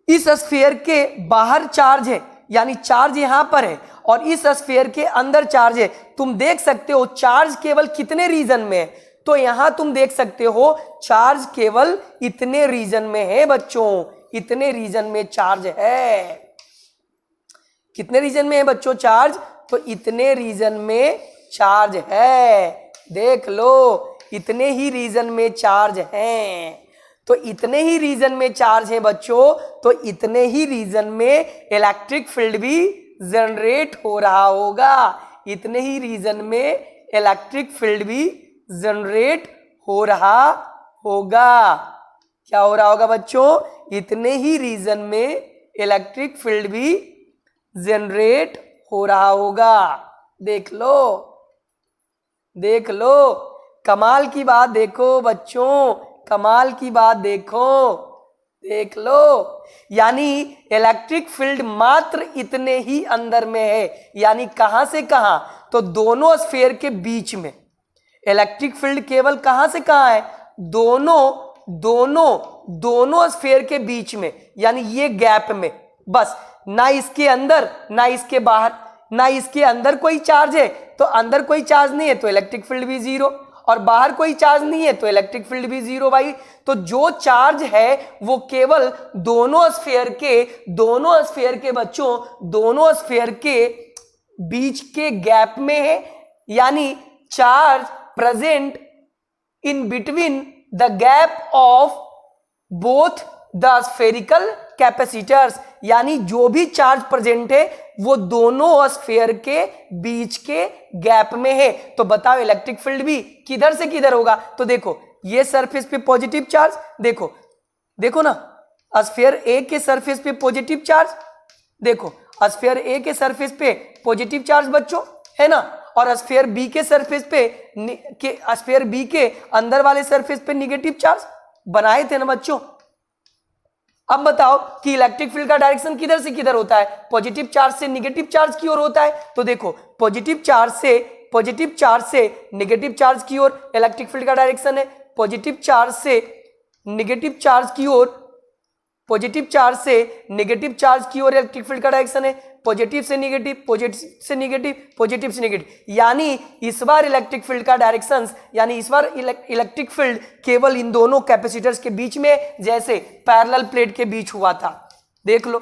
इस स्फीयर के बाहर चार्ज है, यानी चार्ज यहां पर है, और इस स्फीयर के अंदर चार्ज है। तुम देख सकते हो चार्ज केवल कितने रीजन में है, तो यहां तुम देख सकते हो चार्ज केवल इतने रीजन में है बच्चों, इतने रीजन में चार्ज है। कितने रीजन में है बच्चों चार्ज? तो इतने रीजन में चार्ज है। देख लो, इतने ही रीजन में चार्ज हैं। तो इतने ही रीजन में चार्ज है बच्चों, तो इतने ही रीजन में इलेक्ट्रिक फील्ड भी जनरेट हो रहा होगा, इतने ही रीजन में इलेक्ट्रिक फील्ड भी जनरेट हो रहा होगा। क्या हो रहा होगा बच्चों? इतने ही रीजन में इलेक्ट्रिक फील्ड भी जनरेट हो रहा होगा। देख लो, देख लो, कमाल की बात देखो बच्चों, कमाल की बात देखो, देख लो। यानी इलेक्ट्रिक फील्ड मात्र इतने ही अंदर में है, यानी कहां से कहां? तो दोनों स्फीयर के बीच में इलेक्ट्रिक फील्ड केवल कहां से कहां है? दोनों स्फीयर के बीच में, यानी ये गैप में, बस। ना इसके अंदर ना इसके बाहर, ना इसके अंदर कोई चार्ज है तो अंदर कोई चार्ज नहीं है तो इलेक्ट्रिक फील्ड भी जीरो, और बाहर कोई चार्ज नहीं है तो इलेक्ट्रिक फील्ड भी जीरो भाई। तो जो चार्ज है वो केवल दोनों स्फीयर के बच्चों, दोनों स्फीयर के बीच के गैप में है, यानी charge present in between the gap of both the spherical capacitors, यानी जो भी चार्ज प्रेजेंट है वो दोनों स्फीयर के बीच के गैप में है। तो बताओ इलेक्ट्रिक फील्ड भी किधर से किधर होगा? तो देखो, ये सरफेस पे पॉजिटिव चार्ज, देखो देखो ना, स्फीयर ए के सरफेस पे पॉजिटिव चार्ज, देखो स्फीयर ए के सरफेस पे पॉजिटिव चार्ज बच्चों है ना, और स्फीयर बी के सरफेस पे, स्फीयर बी के अंदर वाले सरफेस पे निगेटिव चार्ज बनाए थे ना बच्चों। अब बताओ कि इलेक्ट्रिक फील्ड का डायरेक्शन किधर से किधर होता है, पॉजिटिव चार्ज से निगेटिव चार्ज की ओर होता है। तो देखो पॉजिटिव चार्ज से निगेटिव चार्ज की ओर इलेक्ट्रिक फील्ड का डायरेक्शन है, पॉजिटिव चार्ज से निगेटिव चार्ज की ओर इलेक्ट्रिक फील्ड का डायरेक्शन है, पॉजिटिव से निगेटिव, पॉजिटिव से निगेटिव। यानी इस बार इलेक्ट्रिक फील्ड का डायरेक्शन, यानी इस बार इलेक्ट्रिक फील्ड केवल इन दोनों कैपेसिटर्स के बीच में, जैसे पैरेलल प्लेट के बीच हुआ था, देख लो।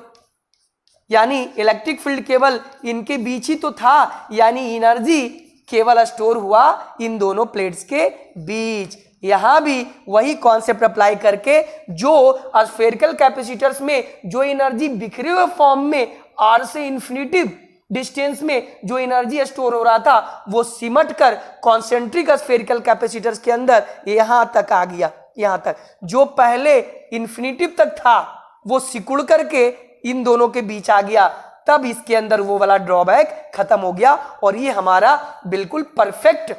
यानी इलेक्ट्रिक फील्ड केवल इनके बीच ही तो था, यानी एनर्जी केवल स्टोर हुआ इन दोनों प्लेट्स के बीच। यहां भी वही कॉन्सेप्ट अप्लाई करके जो स्फेरिकल कैपेसिटर्स में जो एनर्जी बिखरे हुए फॉर्म में आर से इंफिनिटी डिस्टेंस में जो एनर्जी स्टोर हो रहा था, वो सिमट कर कॉन्सेंट्रिक स्फेरिकल कैपेसिटर्स के अंदर यहां तक आ गया। यहां तक जो पहले इंफिनिटी तक था वो सिकुड़ करके इन दोनों के बीच आ गया, तब इसके अंदर वो वाला ड्रॉबैक खत्म हो गया और ये हमारा बिल्कुल परफेक्ट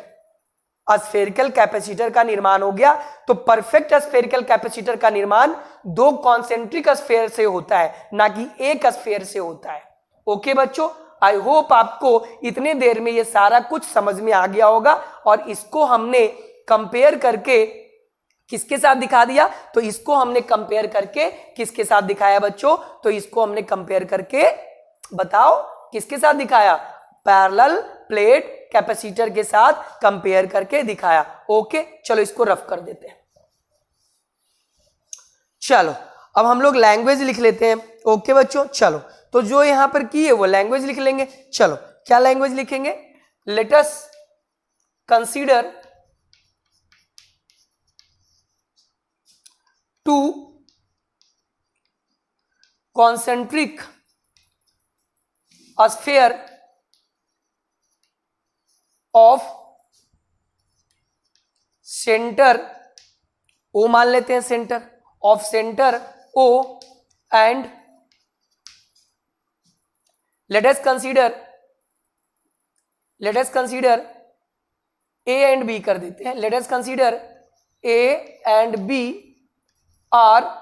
स्फेरिकल कैपेसिटर का निर्माण हो गया। तो परफेक्ट स्फेरिकल कैपेसिटर का निर्माण दो कॉन्सेंट्रिक स्फेयर से होता है, ना कि एक स्फेयर से होता है। ओके बच्चों, आई होप आपको इतने देर में ये सारा कुछ समझ में आ गया होगा। और इसको हमने कंपेयर करके किसके साथ दिखा दिया, तो इसको हमने कंपेयर करके किसके साथ दिखाया बच्चों, तो इसको हमने कंपेयर करके बताओ किसके साथ दिखाया, पैरेलल प्लेट कैपेसिटर के साथ कंपेयर करके दिखाया। ओके चलो इसको रफ कर देते हैं। चलो अब हम लोग लैंग्वेज लिख लेते हैं। ओके बच्चों, चलो तो जो यहां पर की है वो लैंग्वेज लिख लेंगे। चलो क्या लैंग्वेज लिखेंगे, let us consider two concentric sphere of centre O, मान लेते हैं centre of centre O, and let us consider A and B कर देते हैं। let us consider A and B are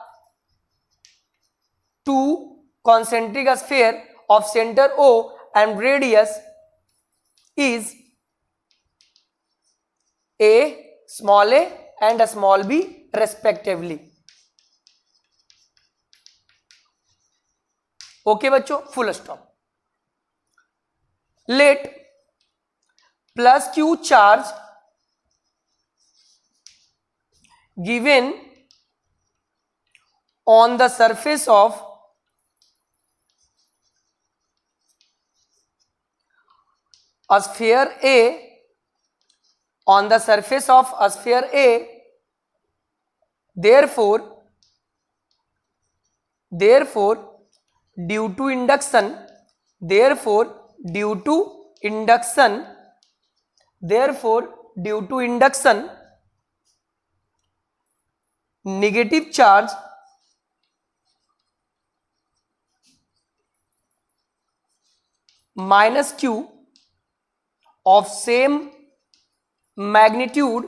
two concentric sphere of center O and radius is A small a and a small b respectively। Okay बच्चों, full stop. let plus q charge given on the surface of a sphere A, on the surface of a sphere A, therefore due to induction negative charge minus q of same magnitude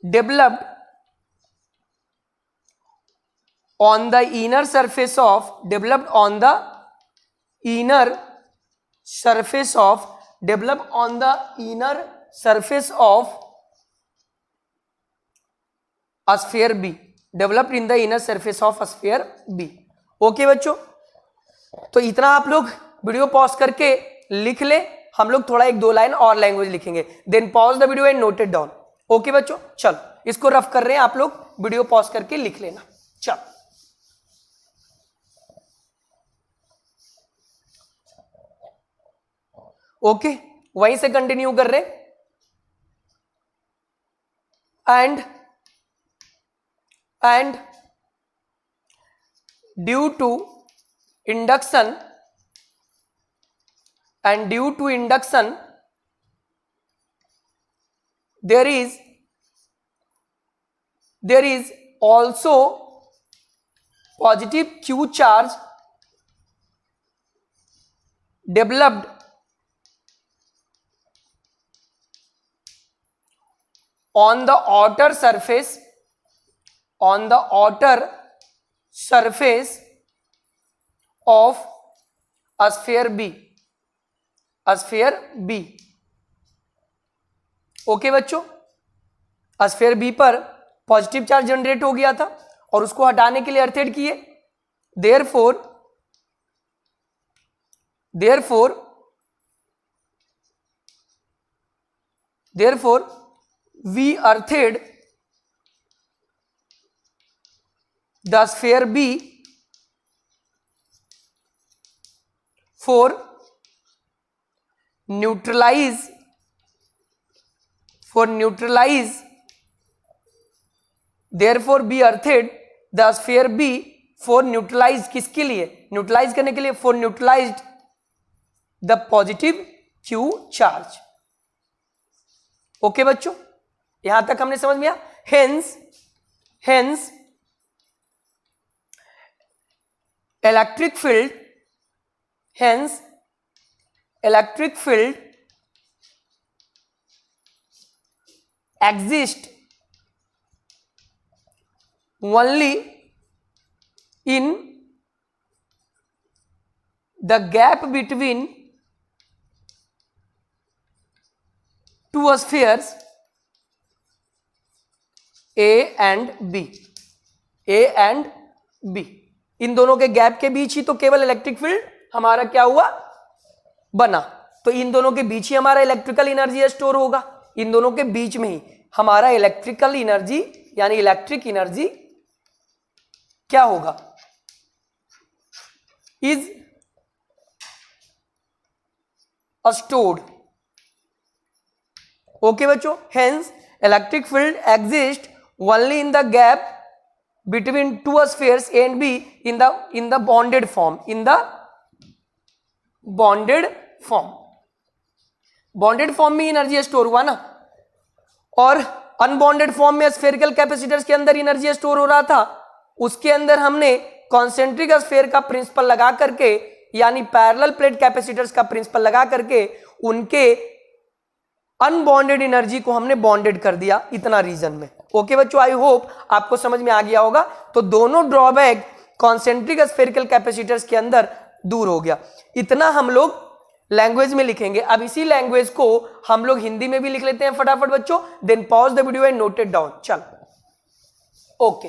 developed on the inner surface of a sphere B, developed in the inner surface of a sphere B। Okay बच्चों, तो इतना आप लोग video pause करके लिख ले। हम लोग थोड़ा एक दो लाइन और लैंग्वेज लिखेंगे, then pause the video and note it down. Okay बच्चों, चलो इसको रफ कर रहे हैं, आप लोग वीडियो पॉज करके लिख लेना। चलो ओके, वहीं से कंटिन्यू कर रहे। And due to induction there is also positive q charge developed on the outer surface of sphere B. Okay बच्चों, स्फीयर बी पर पॉजिटिव चार्ज जनरेट हो गया था और उसको हटाने के लिए अर्थेड किए। Therefore we earthed the sphere B for neutralize therefore be earthed the sphere B for neutralize, किसके लिए? न्यूट्रलाइज करने के लिए, for neutralized the positive Q charge। Okay बच्चों, यहां तक हमने समझ लिया। hence electric field exists only in the gap between two spheres A and B। इन दोनों के गैप के बीच ही तो केवल इलेक्ट्रिक फील्ड हमारा क्या हुआ, बना। तो इन दोनों के बीच ही हमारा इलेक्ट्रिकल एनर्जी स्टोर होगा, इन दोनों के बीच में ही हमारा इलेक्ट्रिकल एनर्जी यानी इलेक्ट्रिक एनर्जी क्या होगा, इज स्टोर्ड। ओके बच्चों, hence electric field exist only in the gap between two spheres A and B in the bonded form, bonded form में एनर्जी स्टोर हुआ ना, और अनबॉन्डेड फॉर्म में spherical capacitors के अंदर एनर्जी स्टोर हो रहा था। उसके अंदर हमने कॉन्सेंट्रिक स्फेयर का प्रिंसिपल लगा करके यानी पैरेलल प्लेट कैपेसिटर्स का प्रिंसिपल लगा करके उनके अनबॉन्डेड एनर्जी को हमने बॉन्डेड कर दिया, इतना रीजन में। ओके बच्चों, आई होप आपको समझ में आ गया होगा। तो दोनों ड्रॉबैक कॉन्सेंट्रिक स्फेरिकल कैपेसिटर्स के अंदर दूर हो गया। इतना हम लोग लैंग्वेज में लिखेंगे। अब इसी लैंग्वेज को हम लोग हिंदी में भी लिख लेते हैं फटाफट बच्चों, then pause the video and note it down. चल ओके,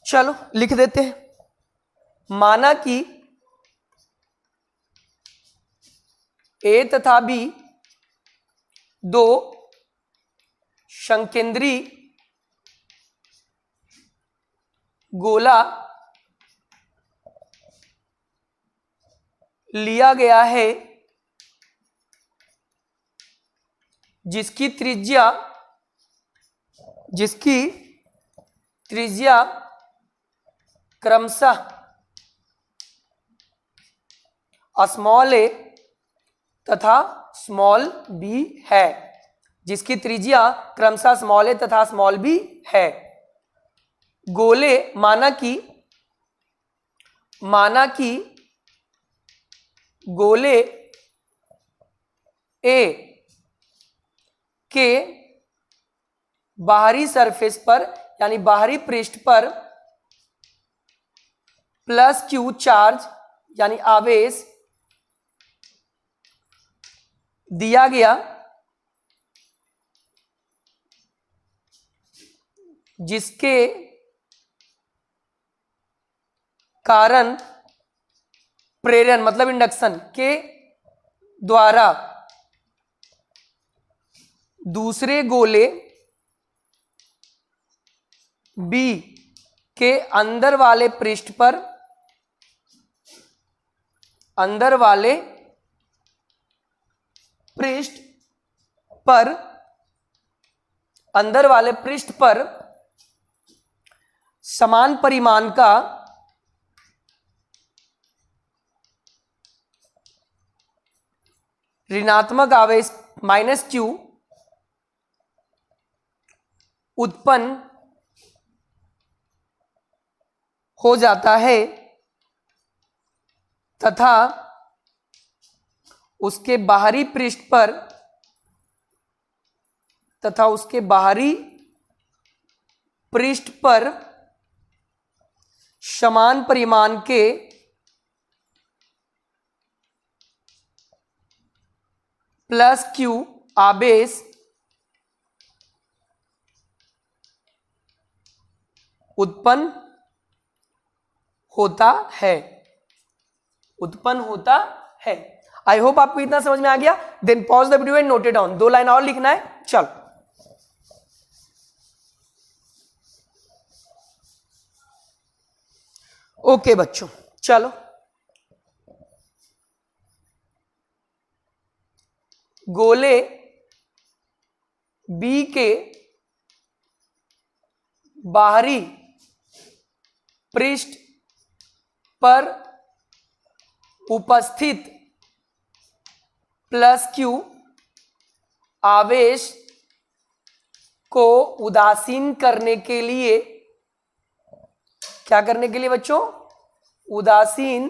चलो लिख देते हैं। माना कि ए तथा बी दो संकेंद्री गोला लिया गया है जिसकी त्रिज्या क्रमशः स्मॉल ए तथा स्मॉल बी है, जिसकी त्रिज्या क्रमशः स्मॉल ए तथा स्मॉल बी है। गोले माना कि गोले ए के बाहरी सरफेस पर यानी बाहरी पृष्ठ पर प्लस क्यू चार्ज यानी आवेश दिया गया, जिसके कारण प्रेरण मतलब इंडक्शन के द्वारा दूसरे गोले बी के अंदर वाले पृष्ठ पर समान परिमाण का ऋणात्मक आवेश माइनस क्यू उत्पन्न हो जाता है तथा उसके बाहरी पृष्ठ पर तथा उसके बाहरी पृष्ठ पर समान परिमाण के प्लस क्यू आवेश उत्पन्न होता है, उत्पन्न होता है। आई होप आपको इतना समझ में आ गया। Then pause the video and note it down. 2 line और लिखना है। चलो ओके बच्चों, चलो गोले बी के बाहरी पृष्ठ पर उपस्थित प्लस क्यू आवेश को उदासीन करने के लिए, क्या करने के लिए बच्चों? उदासीन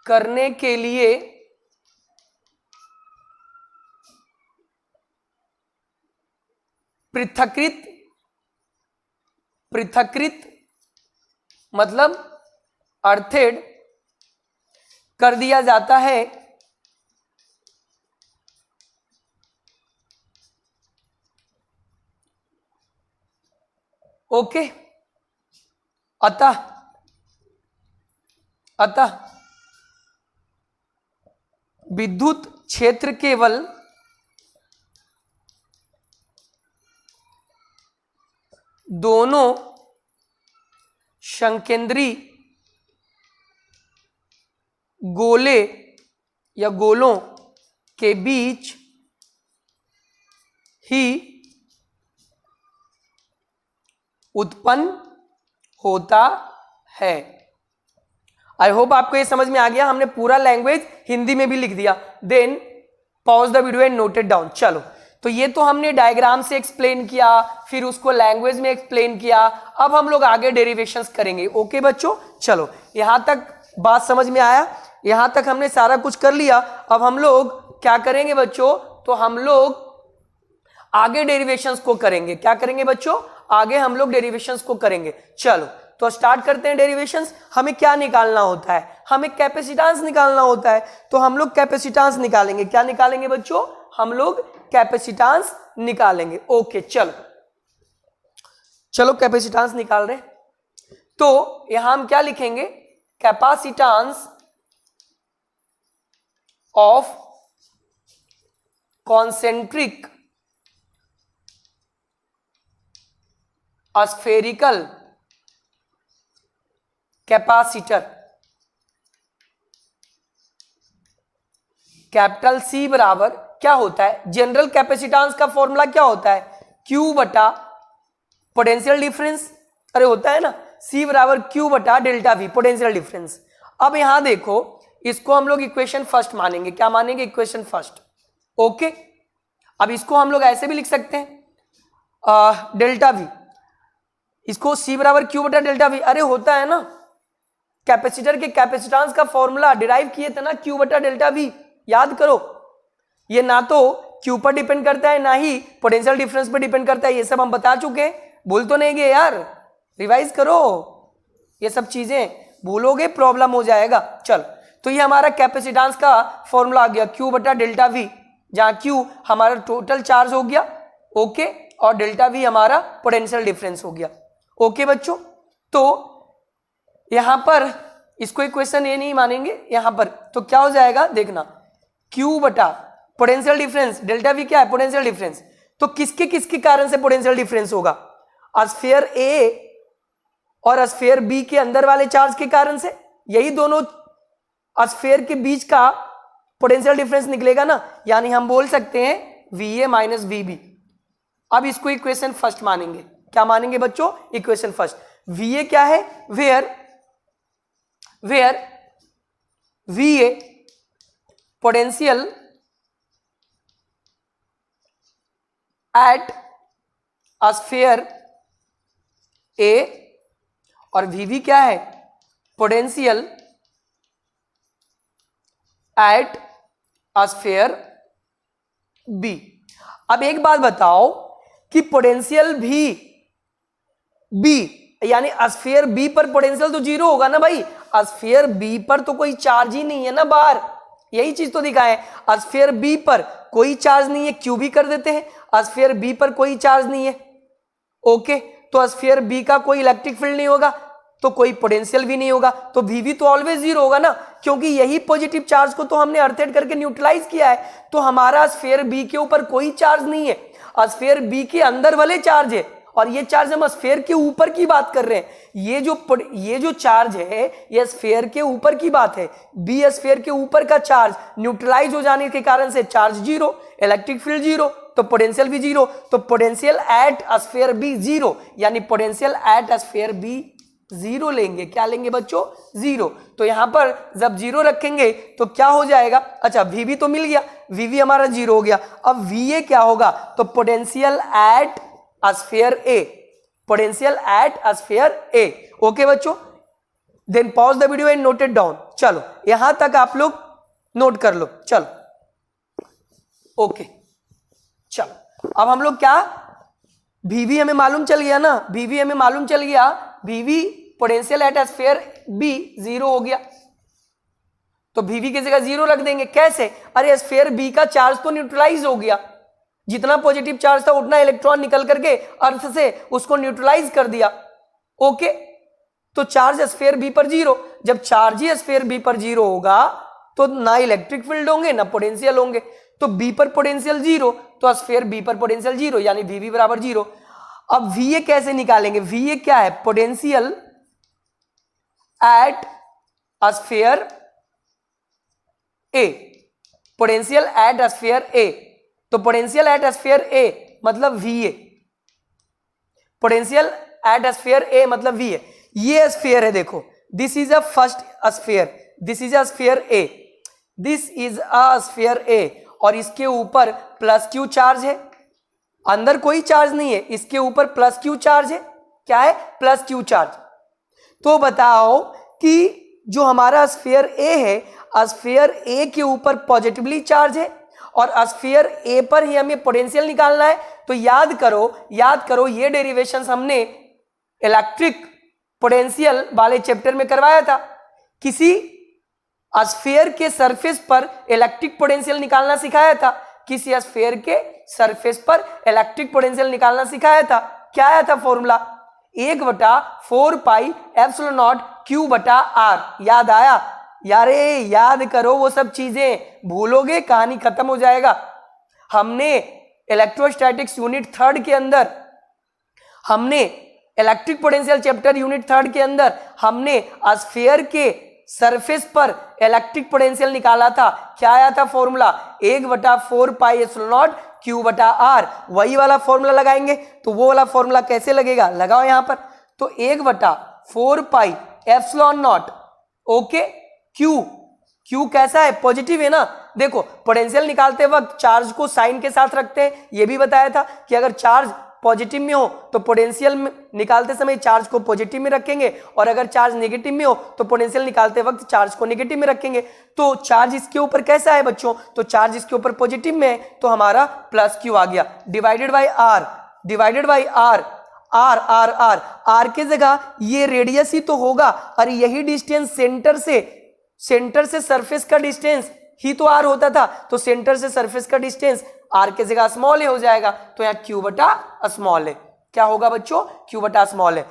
करने के लिए पृथक्कृत मतलब अर्थेड कर दिया जाता है ओके। अतः विद्युत क्षेत्र केवल दोनों संकेंद्री गोले या गोलों के बीच ही उत्पन्न होता है। आई होप आपको ये समझ में आ गया। हमने पूरा लैंग्वेज हिंदी में भी लिख दिया। Then pause the video and note it down. चलो, तो ये तो हमने डायग्राम से एक्सप्लेन किया, फिर उसको लैंग्वेज में एक्सप्लेन किया। अब हम लोग आगे डेरिवेशंस करेंगे। ओके बच्चों, चलो यहां तक बात समझ में आया? यहां तक हमने सारा कुछ कर लिया। अब हम लोग क्या करेंगे बच्चों? तो हम लोग आगे डेरिवेशंस को करेंगे। क्या करेंगे बच्चों? आगे हम लोग डेरिवेशंस को करेंगे। चलो तो स्टार्ट करते हैं डेरिवेशंस। हमें क्या निकालना होता है? हमें कैपेसिटेंस निकालना होता है। तो हम लोग कैपेसिटेंस निकालेंगे। क्या निकालेंगे बच्चों? हम लोग कैपेसिटेंस निकालेंगे। ओके चलो कैपेसिटेंस निकाल रहे। तो यहां हम क्या लिखेंगे? Capacitance of concentric spherical capacitor, capital C बराबर क्या होता है? जनरल कैपेसिटेंस का फॉर्मूला क्या होता है? Q बटा पोटेंशियल डिफरेंस। अरे होता है ना, C बराबर Q बटा डेल्टा V, पोटेंशियल डिफरेंस। अब यहां देखो, इसको हम लोग इक्वेशन फर्स्ट मानेंगे। क्या मानेंगे? Equation first. ओके, अब इसको हम लोग ऐसे भी लिख सकते हैं डेल्टा V, इसको C बराबर Q बटा डेल्टा V। अरे होता है ना, कैपेसिटर के कैपेसिटेंस का फॉर्मूला डिराइव किए थे ना, Q बटा डेल्टा V, याद करो। ये ना तो Q पर डिपेंड करता है, ना ही पोटेंशियल डिफरेंस पर डिपेंड करता है। ये सब हम बता चुके हैं, भूल तो नहीं गए यार? रिवाइज करो, ये सब चीजें भूलोगे प्रॉब्लम हो जाएगा। चल, तो ये हमारा कैपेसिटेंस का फॉर्मूला आ गया, Q बटा डेल्टा V, जहां Q हमारा टोटल चार्ज हो गया, ओके, और डेल्टा V हमारा पोटेंशियल डिफरेंस हो गया। ओके बच्चों, तो यहां पर इसको इक्वेशन ये नहीं मानेंगे यहां पर, तो क्या हो जाएगा देखना, Q बटा पोटेंशियल डिफरेंस, डेल्टा V क्या है? Potential difference. तो किसके किसके कारण से पोटेंशियल डिफरेंस होगा? स्फीयर A और स्फीयर B के अंदर वाले चार्ज के कारण से। यही दोनों स्फीयर के बीच का पोटेंशियल डिफरेंस निकलेगा ना, यानी हम बोल सकते हैं VA माइनस VB। अब इसको इक्वेशन फर्स्ट मानेंगे। क्या मानेंगे बच्चों? Equation first. VA क्या है? Where VA potential at sphere A, और VB क्या है? Potential at sphere B. अब एक बात बताओ कि पोटेंशियल भी बी यानी स्फीयर बी पर पोटेंशियल तो जीरो होगा ना भाई, स्फीयर बी पर तो कोई चार्ज ही नहीं है ना बाहर, यही चीज तो दिखाए। स्फीयर बी पर कोई चार्ज नहीं है, क्यू भी कर देते हैं, स्फीयर बी पर कोई चार्ज नहीं है, ओके, तो स्फीयर बी का कोई इलेक्ट्रिक फील्ड नहीं होगा, तो कोई पोटेंशियल भी नहीं होगा, तो वी तो ऑलवेज जीरो होगा ना, क्योंकि यही पॉजिटिव चार्ज को तो हमने अर्थेट करके न्यूट्रलाइज किया है। तो हमारा स्फीयर बी के ऊपर कोई चार्ज नहीं है, स्फीयर बी के अंदर वाले चार्ज है, और ये चार्ज हम स्फीयर के ऊपर की बात कर रहे हैं। ये जो चार्ज है ये स्फीयर के ऊपर की बात है, बी स्फीयर के ऊपर का चार्ज न्यूट्रलाइज हो जाने के कारण से charge zero, electric field zero, तो पोटेंशियल भी जीरो, तो potential at sphere B zero, यानी potential at sphere B zero लेंगे। क्या लेंगे बच्चों? जीरो। तो यहां पर जब जीरो रखेंगे तो क्या हो जाएगा? अच्छा वी तो मिल गया, वी हमारा जीरो हो गया। अब वी क्या होगा? तो potential at sphere A, potential at sphere A. Okay बच्चों, then pause the video and note it down. चलो यहां तक आप लोग नोट कर लो। चलो ओके, चलो अब हम लोग क्या, वी हमें मालूम चल गया ना, वी हमें मालूम चल गया, V potential at sphere B zero हो गया, तो वी की जगह जीरो रख देंगे। कैसे? अरे स्फीयर बी का चार्ज तो न्यूट्रलाइज हो गया, जितना पॉजिटिव चार्ज था उतना इलेक्ट्रॉन निकल करके अर्थ से उसको न्यूट्रलाइज कर दिया। ओके, तो चार्ज स्फीयर बी पर जीरो, जब चार्ज ही स्फीयर बी पर जीरो होगा तो ना इलेक्ट्रिक फील्ड होंगे ना पोटेंशियल होंगे, तो बी पर पोटेंशियल जीरो, तो स्फीयर बी पर पोटेंशियल जीरो, यानी वी बराबर जीरो। अब वी कैसे निकालेंगे? वी क्या है? Potential at sphere A, potential at sphere A, तो पोटेंशियल एट स्फीयर ए मतलब V, potential at sphere A मतलब वी है। ये स्फीयर है, देखो this is a first sphere, this is a sphere A, this is a sphere A, और इसके ऊपर प्लस क्यू चार्ज है, अंदर कोई चार्ज नहीं है, इसके ऊपर प्लस क्यू चार्ज है। क्या है? Plus Q charge. तो बताओ कि जो हमारा स्फीयर ए है, स्फीयर ए के ऊपर पॉजिटिवली चार्ज है और स्फीयर ए पर ही हमें पोटेंशियल निकालना है। तो याद करो ये डेरिवेशंस हमने इलेक्ट्रिक पोटेंशियल वाले चैप्टर में करवाया था। किसी स्फीयर के सरफेस पर इलेक्ट्रिक पोटेंशियल निकालना सिखाया था, किसी स्फीयर के सरफेस पर इलेक्ट्रिक पोटेंशियल निकालना सिखाया था। क्या आया था formula? 1/4 pi epsilon naught Q बटा आर। याद आया? यारे याद करो वो सब चीजें, भूलोगे कहानी खत्म हो जाएगा। हमने इलेक्ट्रोस्टैटिक्स यूनिट 3 के अंदर, हमने इलेक्ट्रिक पोटेंशियल चैप्टर यूनिट 3 के अंदर हमने स्फीयर के सरफेस पर इलेक्ट्रिक पोटेंशियल निकाला था। क्या आया था formula? 1/4 pi epsilon naught Q बटा आर। वही वाला फॉर्मूला लगाएंगे। तो वो वाला फॉर्मूला कैसे लगेगा? लगाओ यहां पर। तो 1/4 pi epsilon not, okay, Q कैसा है? पॉजिटिव है ना। देखो पोटेंशियल निकालते वक्त चार्ज को साइन के साथ रखते हैं, ये भी बताया था कि अगर चार्ज पॉजिटिव में हो तो पोटेंशियल निकालते समय चार्ज को पॉजिटिव में रखेंगे, और अगर चार्ज नेगेटिव में हो तो पोटेंशियल निकालते वक्त चार्ज को नेगेटिव में रखेंगे। तो चार्ज इसके ऊपर कैसा है बच्चों? तो चार्ज इसके ऊपर पॉजिटिव में है, तो हमारा प्लस क्यू आ गया, डिवाइडेड बाई आर, आर के जगह ये रेडियस ही तो होगा, और यही डिस्टेंस सेंटर से सरफेस का डिस्टेंस ही तो आर होता था, तो सेंटर से सरफेस का डिस्टेंस आर के जगह स्मॉल ए हो जाएगा, तो यहां क्यू बटा स्मॉल ए। क्या होगा बच्चों? क्यू बटा स्मॉल ए।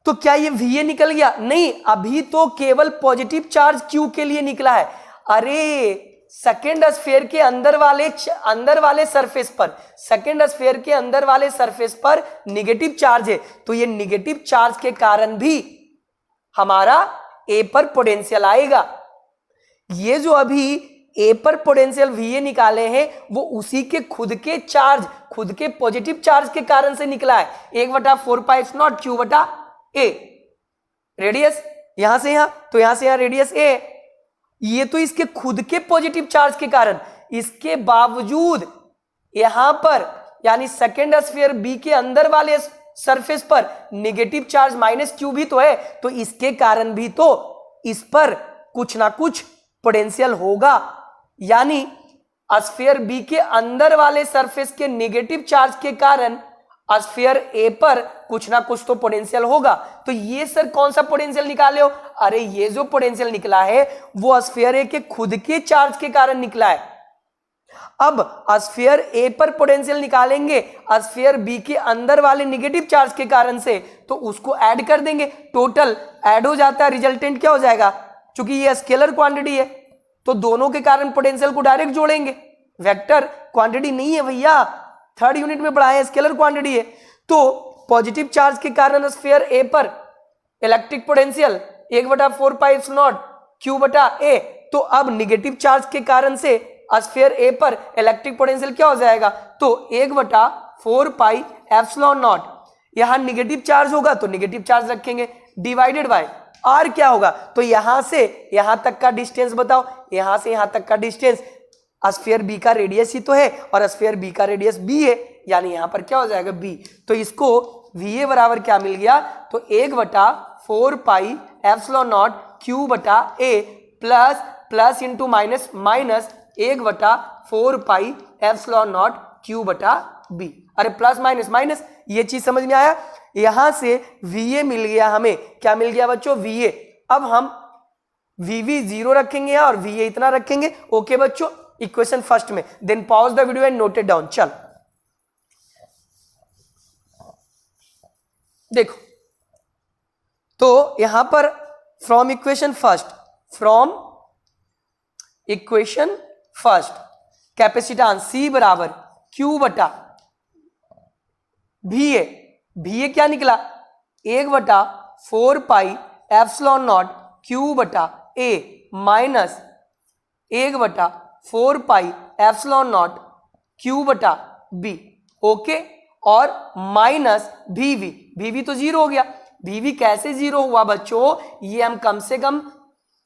तो क्या ये वी निकल गया? नहीं, अभी तो केवल पॉजिटिव चार्ज क्यू के लिए निकला है। अरे सेकेंड स्फीयर के अंदर वाले सरफेस पर, सेकेंड स्फीयर के अंदर वाले सरफेस पर निगेटिव चार्ज है, तो ये निगेटिव चार्ज के कारण भी हमारा ए पर पोटेंशियल आएगा। ये जो अभी ए पर पोटेंशियल वी निकाले हैं वो उसी के खुद के चार्ज, खुद के पॉजिटिव चार्ज के कारण से निकला है। 1/4 पाई एप्सिलॉन नॉट क्यू बटा ए, रेडियस यहां से यहां, तो यहां से यहां रेडियस ए, ये तो इसके खुद के पॉजिटिव चार्ज के कारण। इसके बावजूद यहां पर यानी सेकेंड स्फीयर बी के अंदर वाले सरफेस पर नेगेटिव चार्ज माइनस क्यू भी तो है, तो इसके कारण भी तो इस पर कुछ ना कुछ पोटेंशियल होगा, यानी स्फीयर बी के अंदर वाले सरफेस के नेगेटिव चार्ज के कारण स्फीयर ए पर कुछ ना कुछ तो पोटेंशियल होगा। तो ये सर कौन सा पोटेंशियल निकाले हो? अरे ये जो पोटेंशियल निकला है वो स्फीयर ए के खुद के चार्ज के कारण निकला है। अब स्फीयर ए पर पोटेंशियल निकालेंगे स्फीयर बी के अंदर वाले नेगेटिव चार्ज के कारण से, तो उसको ऐड कर देंगे, टोटल ऐड हो जाता है, रिजल्टेंट क्या हो जाएगा? क्योंकि ये स्केलर क्वांटिटी है तो दोनों के कारण पोटेंशियल को डायरेक्ट जोड़ेंगे, वेक्टर क्वांटिटी नहीं है भैया, थर्ड यूनिट में पढ़ाए हैं, स्केलर क्वांटिटी है। तो पॉजिटिव चार्ज के कारण स्फीयर ए पर electric potential 1/4 pi epsilon Q बटा ए, तो अब निगेटिव चार्ज के कारण से स्फीयर ए पर इलेक्ट्रिक पोटेंशियल क्या हो जाएगा? तो 1/4 पाई एप्सिलॉन नॉट, यहां निगेटिव चार्ज होगा तो निगेटिव चार्ज रखेंगे, डिवाइडेड बाय आर क्या होगा? तो यहां से यहां तक का डिस्टेंस बताओ, यहां से यहां तक का डिस्टेंस स्फीयर बी का रेडियस ही तो है और स्फीयर बी का रेडियस बी है, यानी यहां पर क्या हो जाएगा? बी। तो इसको वी ए बराबर क्या मिल गया? तो 1/4 पाई एप्सिलॉन नॉट क्यू बटा A plus plus into minus minus 1/4 pi epsilon naught Q बटा बी। अरे प्लस माइनस माइनस, ये चीज समझ में आया? यहां से वी ए मिल गया, हमें क्या मिल गया बच्चों? V A. अब हम वी वी 0 रखेंगे और वी ए इतना रखेंगे। ओके बच्चों, इक्वेशन फर्स्ट में, then pause the video and note it down. चल देखो, तो यहां पर from equation first capacitance C बराबर क्यू बटा भी ए क्या निकला? 1/4 पाई एप्सिलॉन नॉट क्यू बटा A minus 1/4 pi epsilon naught Q बटा बी। ओके, और माइनस वी तो 0 हो गया। वी कैसे 0 हुआ बच्चों? ये हम कम से कम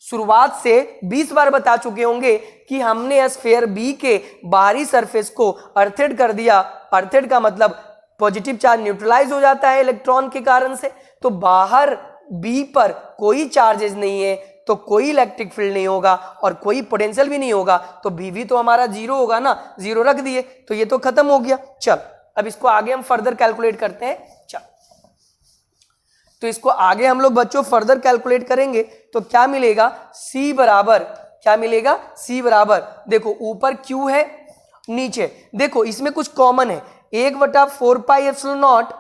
शुरुआत से 20 बार बता चुके होंगे कि हमने स्फीयर बी के बाहरी सरफेस को अर्थेड कर दिया। अर्थेड का मतलब पॉजिटिव चार्ज न्यूट्रलाइज हो जाता है इलेक्ट्रॉन के कारण से, तो बाहर बी पर कोई चार्जेस नहीं है तो कोई इलेक्ट्रिक फील्ड नहीं होगा और कोई पोटेंशियल भी नहीं होगा, तो वी तो हमारा 0 होगा ना, 0 रख दिए तो ये तो खत्म हो गया। चल अब इसको आगे हम फर्दर कैलकुलेट करते हैं। चल तो इसको आगे हम लोग बच्चों फर्दर कैलकुलेट करेंगे तो क्या मिलेगा? सी बराबर क्या मिलेगा? सी बराबर देखो ऊपर क्यू है, नीचे देखो इसमें कुछ कॉमन है, 1/4 पाई एप्सिलॉन नॉट,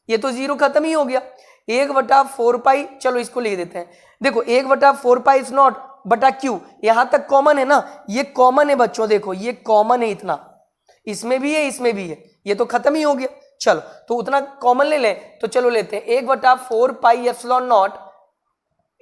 ये तो 0 खत्म ही हो गया। 1/4 पाई, चलो इसको लिख देते हैं। देखो 1/4 पाई एप्सिलॉन नॉट बटा क्यू, यहां तक कॉमन है ना, ये कॉमन है बच्चों, देखो ये कॉमन है इतना, इसमें भी है इसमें भी है, ये तो खत्म ही हो गया। चलो तो उतना कॉमन ले लें, तो चलो लेते हैं 1/4 pi epsilon not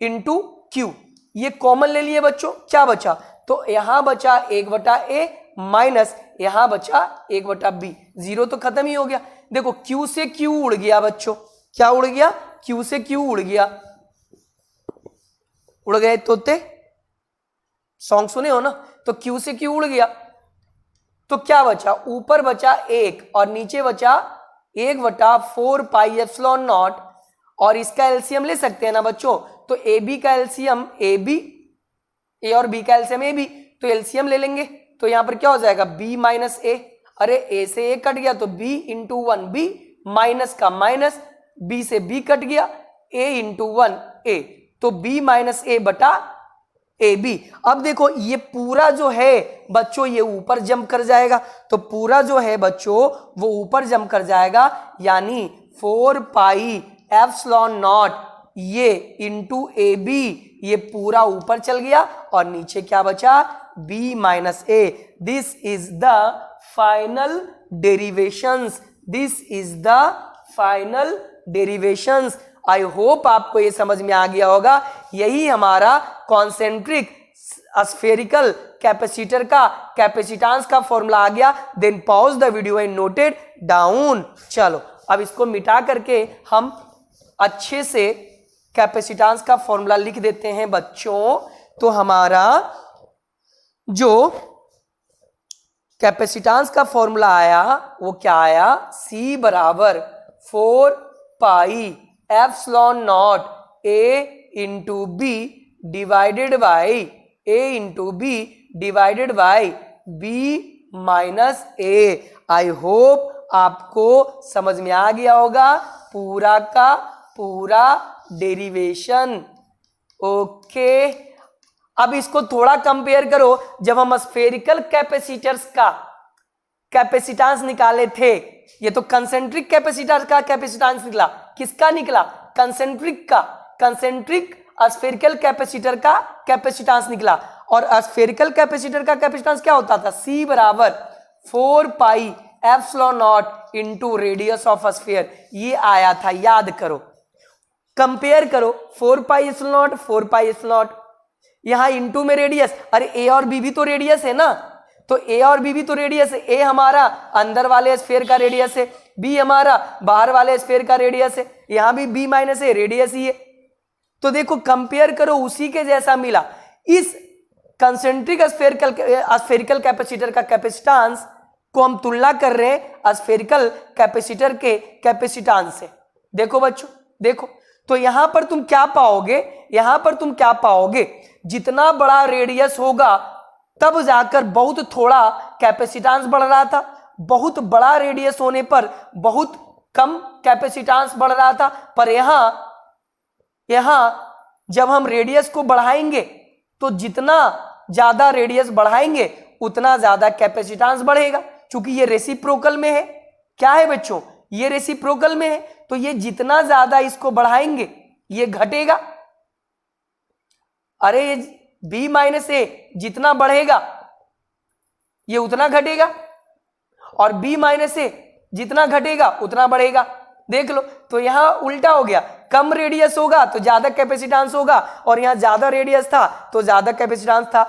into Q, ये कॉमन ले लिए बच्चों। क्या बचा? तो यहां बचा 1/a माइनस यहां बचा 1/b, 0 तो खत्म ही हो गया। देखो क्यू से क्यू उड़ गया बच्चों, क्या उड़ गया? क्यू से क्यू उड़ गया, उड़ गए तोते, सॉन्ग सुने हो ना, तो क्यू से क्यू उड़ गया, तो क्या बचा? ऊपर बचा 1 और नीचे बचा 1/4 पाई एप्सिलॉन नॉट, और इसका एलसीएम ले सकते हैं ना बच्चों, तो ए बी का एलसीएम ए बी, ए और बी का एलसीएम ए बी, तो एलसीएम ले लेंगे तो यहां पर क्या हो जाएगा? बी माइनस ए, अरे ए से ए कट गया तो बी इंटू 1 बी, माइनस का माइनस, बी से बी कट गया, ए इंटू 1 ए, तो बी माइनस ए बटा ए बी। अब देखो ये पूरा जो है बच्चों ये ऊपर जंप कर जाएगा, तो पूरा जो है बच्चों वो ऊपर जंप कर जाएगा, यानी 4 पाई एप्सिलॉन नॉट ये इंटू ए बी, ये पूरा ऊपर चल गया और नीचे क्या बचा? B minus A. This is the final derivations, this is the final derivations. I hope आपको ये समझ में आ गया होगा। यही हमारा कॉन्सेंट्रिक स्फेरिकल कैपेसिटर का कैपेसिटेंस का फॉर्मूला आ गया। Then pause the video and note it down. चलो अब इसको मिटा करके हम अच्छे से कैपेसिटेंस का फॉर्मूला लिख देते हैं बच्चों। तो हमारा जो कैपेसिटेंस का फॉर्मूला आया वो क्या आया? C बराबर 4 pi epsilon naught A into B divided by A into B divided by B minus A. I hope आपको समझ में आ गया होगा पूरा का पूरा डेरिवेशन। ओके, अब इसको थोड़ा कंपेयर करो, जब हम स्फेरिकल कैपेसिटर्स का कैपेसिटेंस निकाले थे, ये तो कंसेंट्रिक कैपेसिटर का कैपेसिटेंस निकला, किसका निकला? कंसेंट्रिक का। कंसेंट्रिक स्फेरिकल कैपेसिटर का कैपेसिटेंस निकला, और स्फेरिकल कैपेसिटर का कैपेसिटेंस क्या होता था? C बराबर 4 pi epsilon not into radius of sphere, ये आया था, याद करो। कंपेयर करो 4 pi epsilon not 4 pi epsilon not, यहां इनटू में रेडियस, अरे ए और बी भी तो रेडियस है ना, तो ए और बी भी तो रेडियस है। ए हमारा अंदर वाले स्फीयर का रेडियस है, बी हमारा बाहर वाले स्फीयर का रेडियस है, यहां भी बी माइनस ए रेडियस ही है। तो देखो कंपेयर करो, उसी के जैसा मिला। इस कंसेंट्रिक स्फेरिकल कैपेसिटर का कैपेसिटेंस को हम तुलना कर रहे हैं स्फेरिकल कैपेसिटर के कैपेसिटेंस से। देखो बच्चों, देखो तो यहां पर तुम क्या पाओगे, यहां पर तुम क्या पाओगे, जितना बड़ा रेडियस होगा तब जाकर बहुत थोड़ा कैपेसिटेंस बढ़ रहा था, बहुत बड़ा रेडियस होने पर बहुत कम कैपेसिटेंस बढ़ रहा था। पर यहां जब हम रेडियस को बढ़ाएंगे तो जितना ज्यादा रेडियस बढ़ाएंगे उतना ज्यादा कैपेसिटेंस बढ़ेगा, क्योंकि ये रेसिप्रोकल में है। क्या है बच्चों? ये रेसिप्रोकल में है, तो ये जितना ज्यादा इसको बढ़ाएंगे ये घटेगा। अरे बी माइनस ए जितना बढ़ेगा ये उतना घटेगा, और बी माइनस ए जितना घटेगा उतना बढ़ेगा। देख लो, तो यहां उल्टा हो गया, कम रेडियस होगा तो ज्यादा कैपेसिटेंस होगा, और यहां ज्यादा रेडियस था तो ज्यादा कैपेसिटेंस था,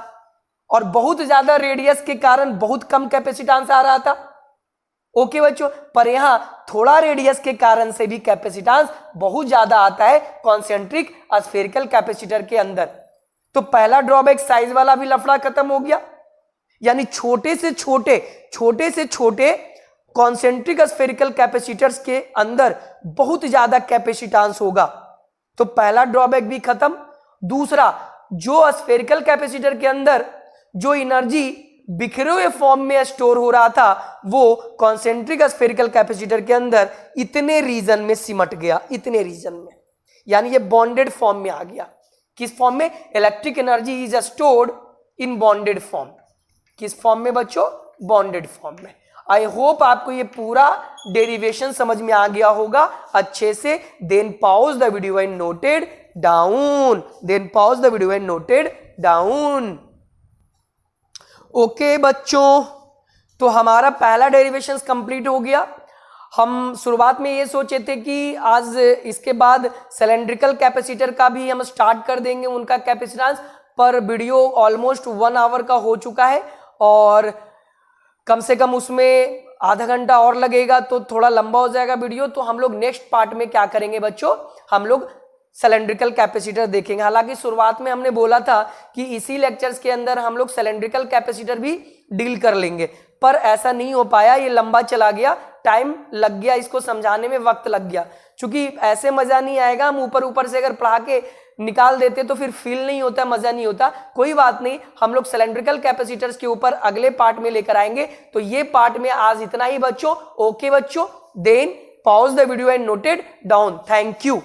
और बहुत ज्यादा रेडियस के कारण बहुत कम कैपेसिटेंस आ रहा था। ओके बच्चों, पर यहां थोड़ा रेडियस के कारण से भी कैपेसिटेंस बहुत ज्यादा आता है कॉन्सेंट्रिक स्फेरिकल कैपेसिटर के अंदर। तो पहला ड्रॉबैक साइज वाला भी लफड़ा खत्म हो गया, यानी छोटे से छोटे कॉन्सेंट्रिक स्फेरिकल कैपेसिटर्स के अंदर बहुत ज्यादा कैपेसिटेंस होगा, तो पहला ड्रॉबैक भी खत्म। दूसरा, जो स्फेरिकल कैपेसिटर के अंदर जो एनर्जी बिखरे हुए फॉर्म में स्टोर हो रहा था वो कॉन्सेंट्रिक स्फेरिकल कैपेसिटर के अंदर इतने रीजन में सिमट गया, इतने रीजन में, यानी ये बॉन्डेड फॉर्म में आ गया। किस फॉर्म में? Electric energy is stored in bonded form. किस फॉर्म में बच्चों? बॉन्डेड फॉर्म में। आई होप आपको ये पूरा डेरिवेशन समझ में आ गया होगा अच्छे से। Then pause the video and noted down, then pause the video and noted down. Okay बच्चों, तो हमारा पहला डेरिवेशन कंप्लीट हो गया। हम शुरुआत में ये सोचे थे कि आज इसके बाद सिलेंड्रिकल कैपेसिटर का भी हम स्टार्ट कर देंगे उनका कैपेसिटेंस, पर वीडियो ऑलमोस्ट 1 आवर का हो चुका है और कम से कम उसमें आधा घंटा और लगेगा, तो थोड़ा लंबा हो जाएगा वीडियो। तो हम लोग नेक्स्ट पार्ट में क्या करेंगे बच्चों, हम लोग सिलेंड्रिकल कैपेसिटर देखेंगे। हालांकि शुरुआत में हमने बोला था कि इसी लेक्चर्स के अंदर हम लोग सिलेंड्रिकल कैपेसिटर भी डील कर लेंगे, पर ऐसा नहीं हो पाया, ये लंबा चला गया, टाइम लग गया, इसको समझाने में वक्त लग गया। क्योंकि ऐसे मजा नहीं आएगा, हम ऊपर से अगर पढ़ा के निकाल देते तो फिर फील नहीं होता, मजा नहीं होता। कोई बात नहीं, हम लोग सिलेंड्रिकल कैपेसिटर्स के ऊपर अगले पार्ट में लेकर आएंगे। तो ये पार्ट में आज इतना ही बच्चों। ओके बच्चों, then pause the video and noted down. Thank you.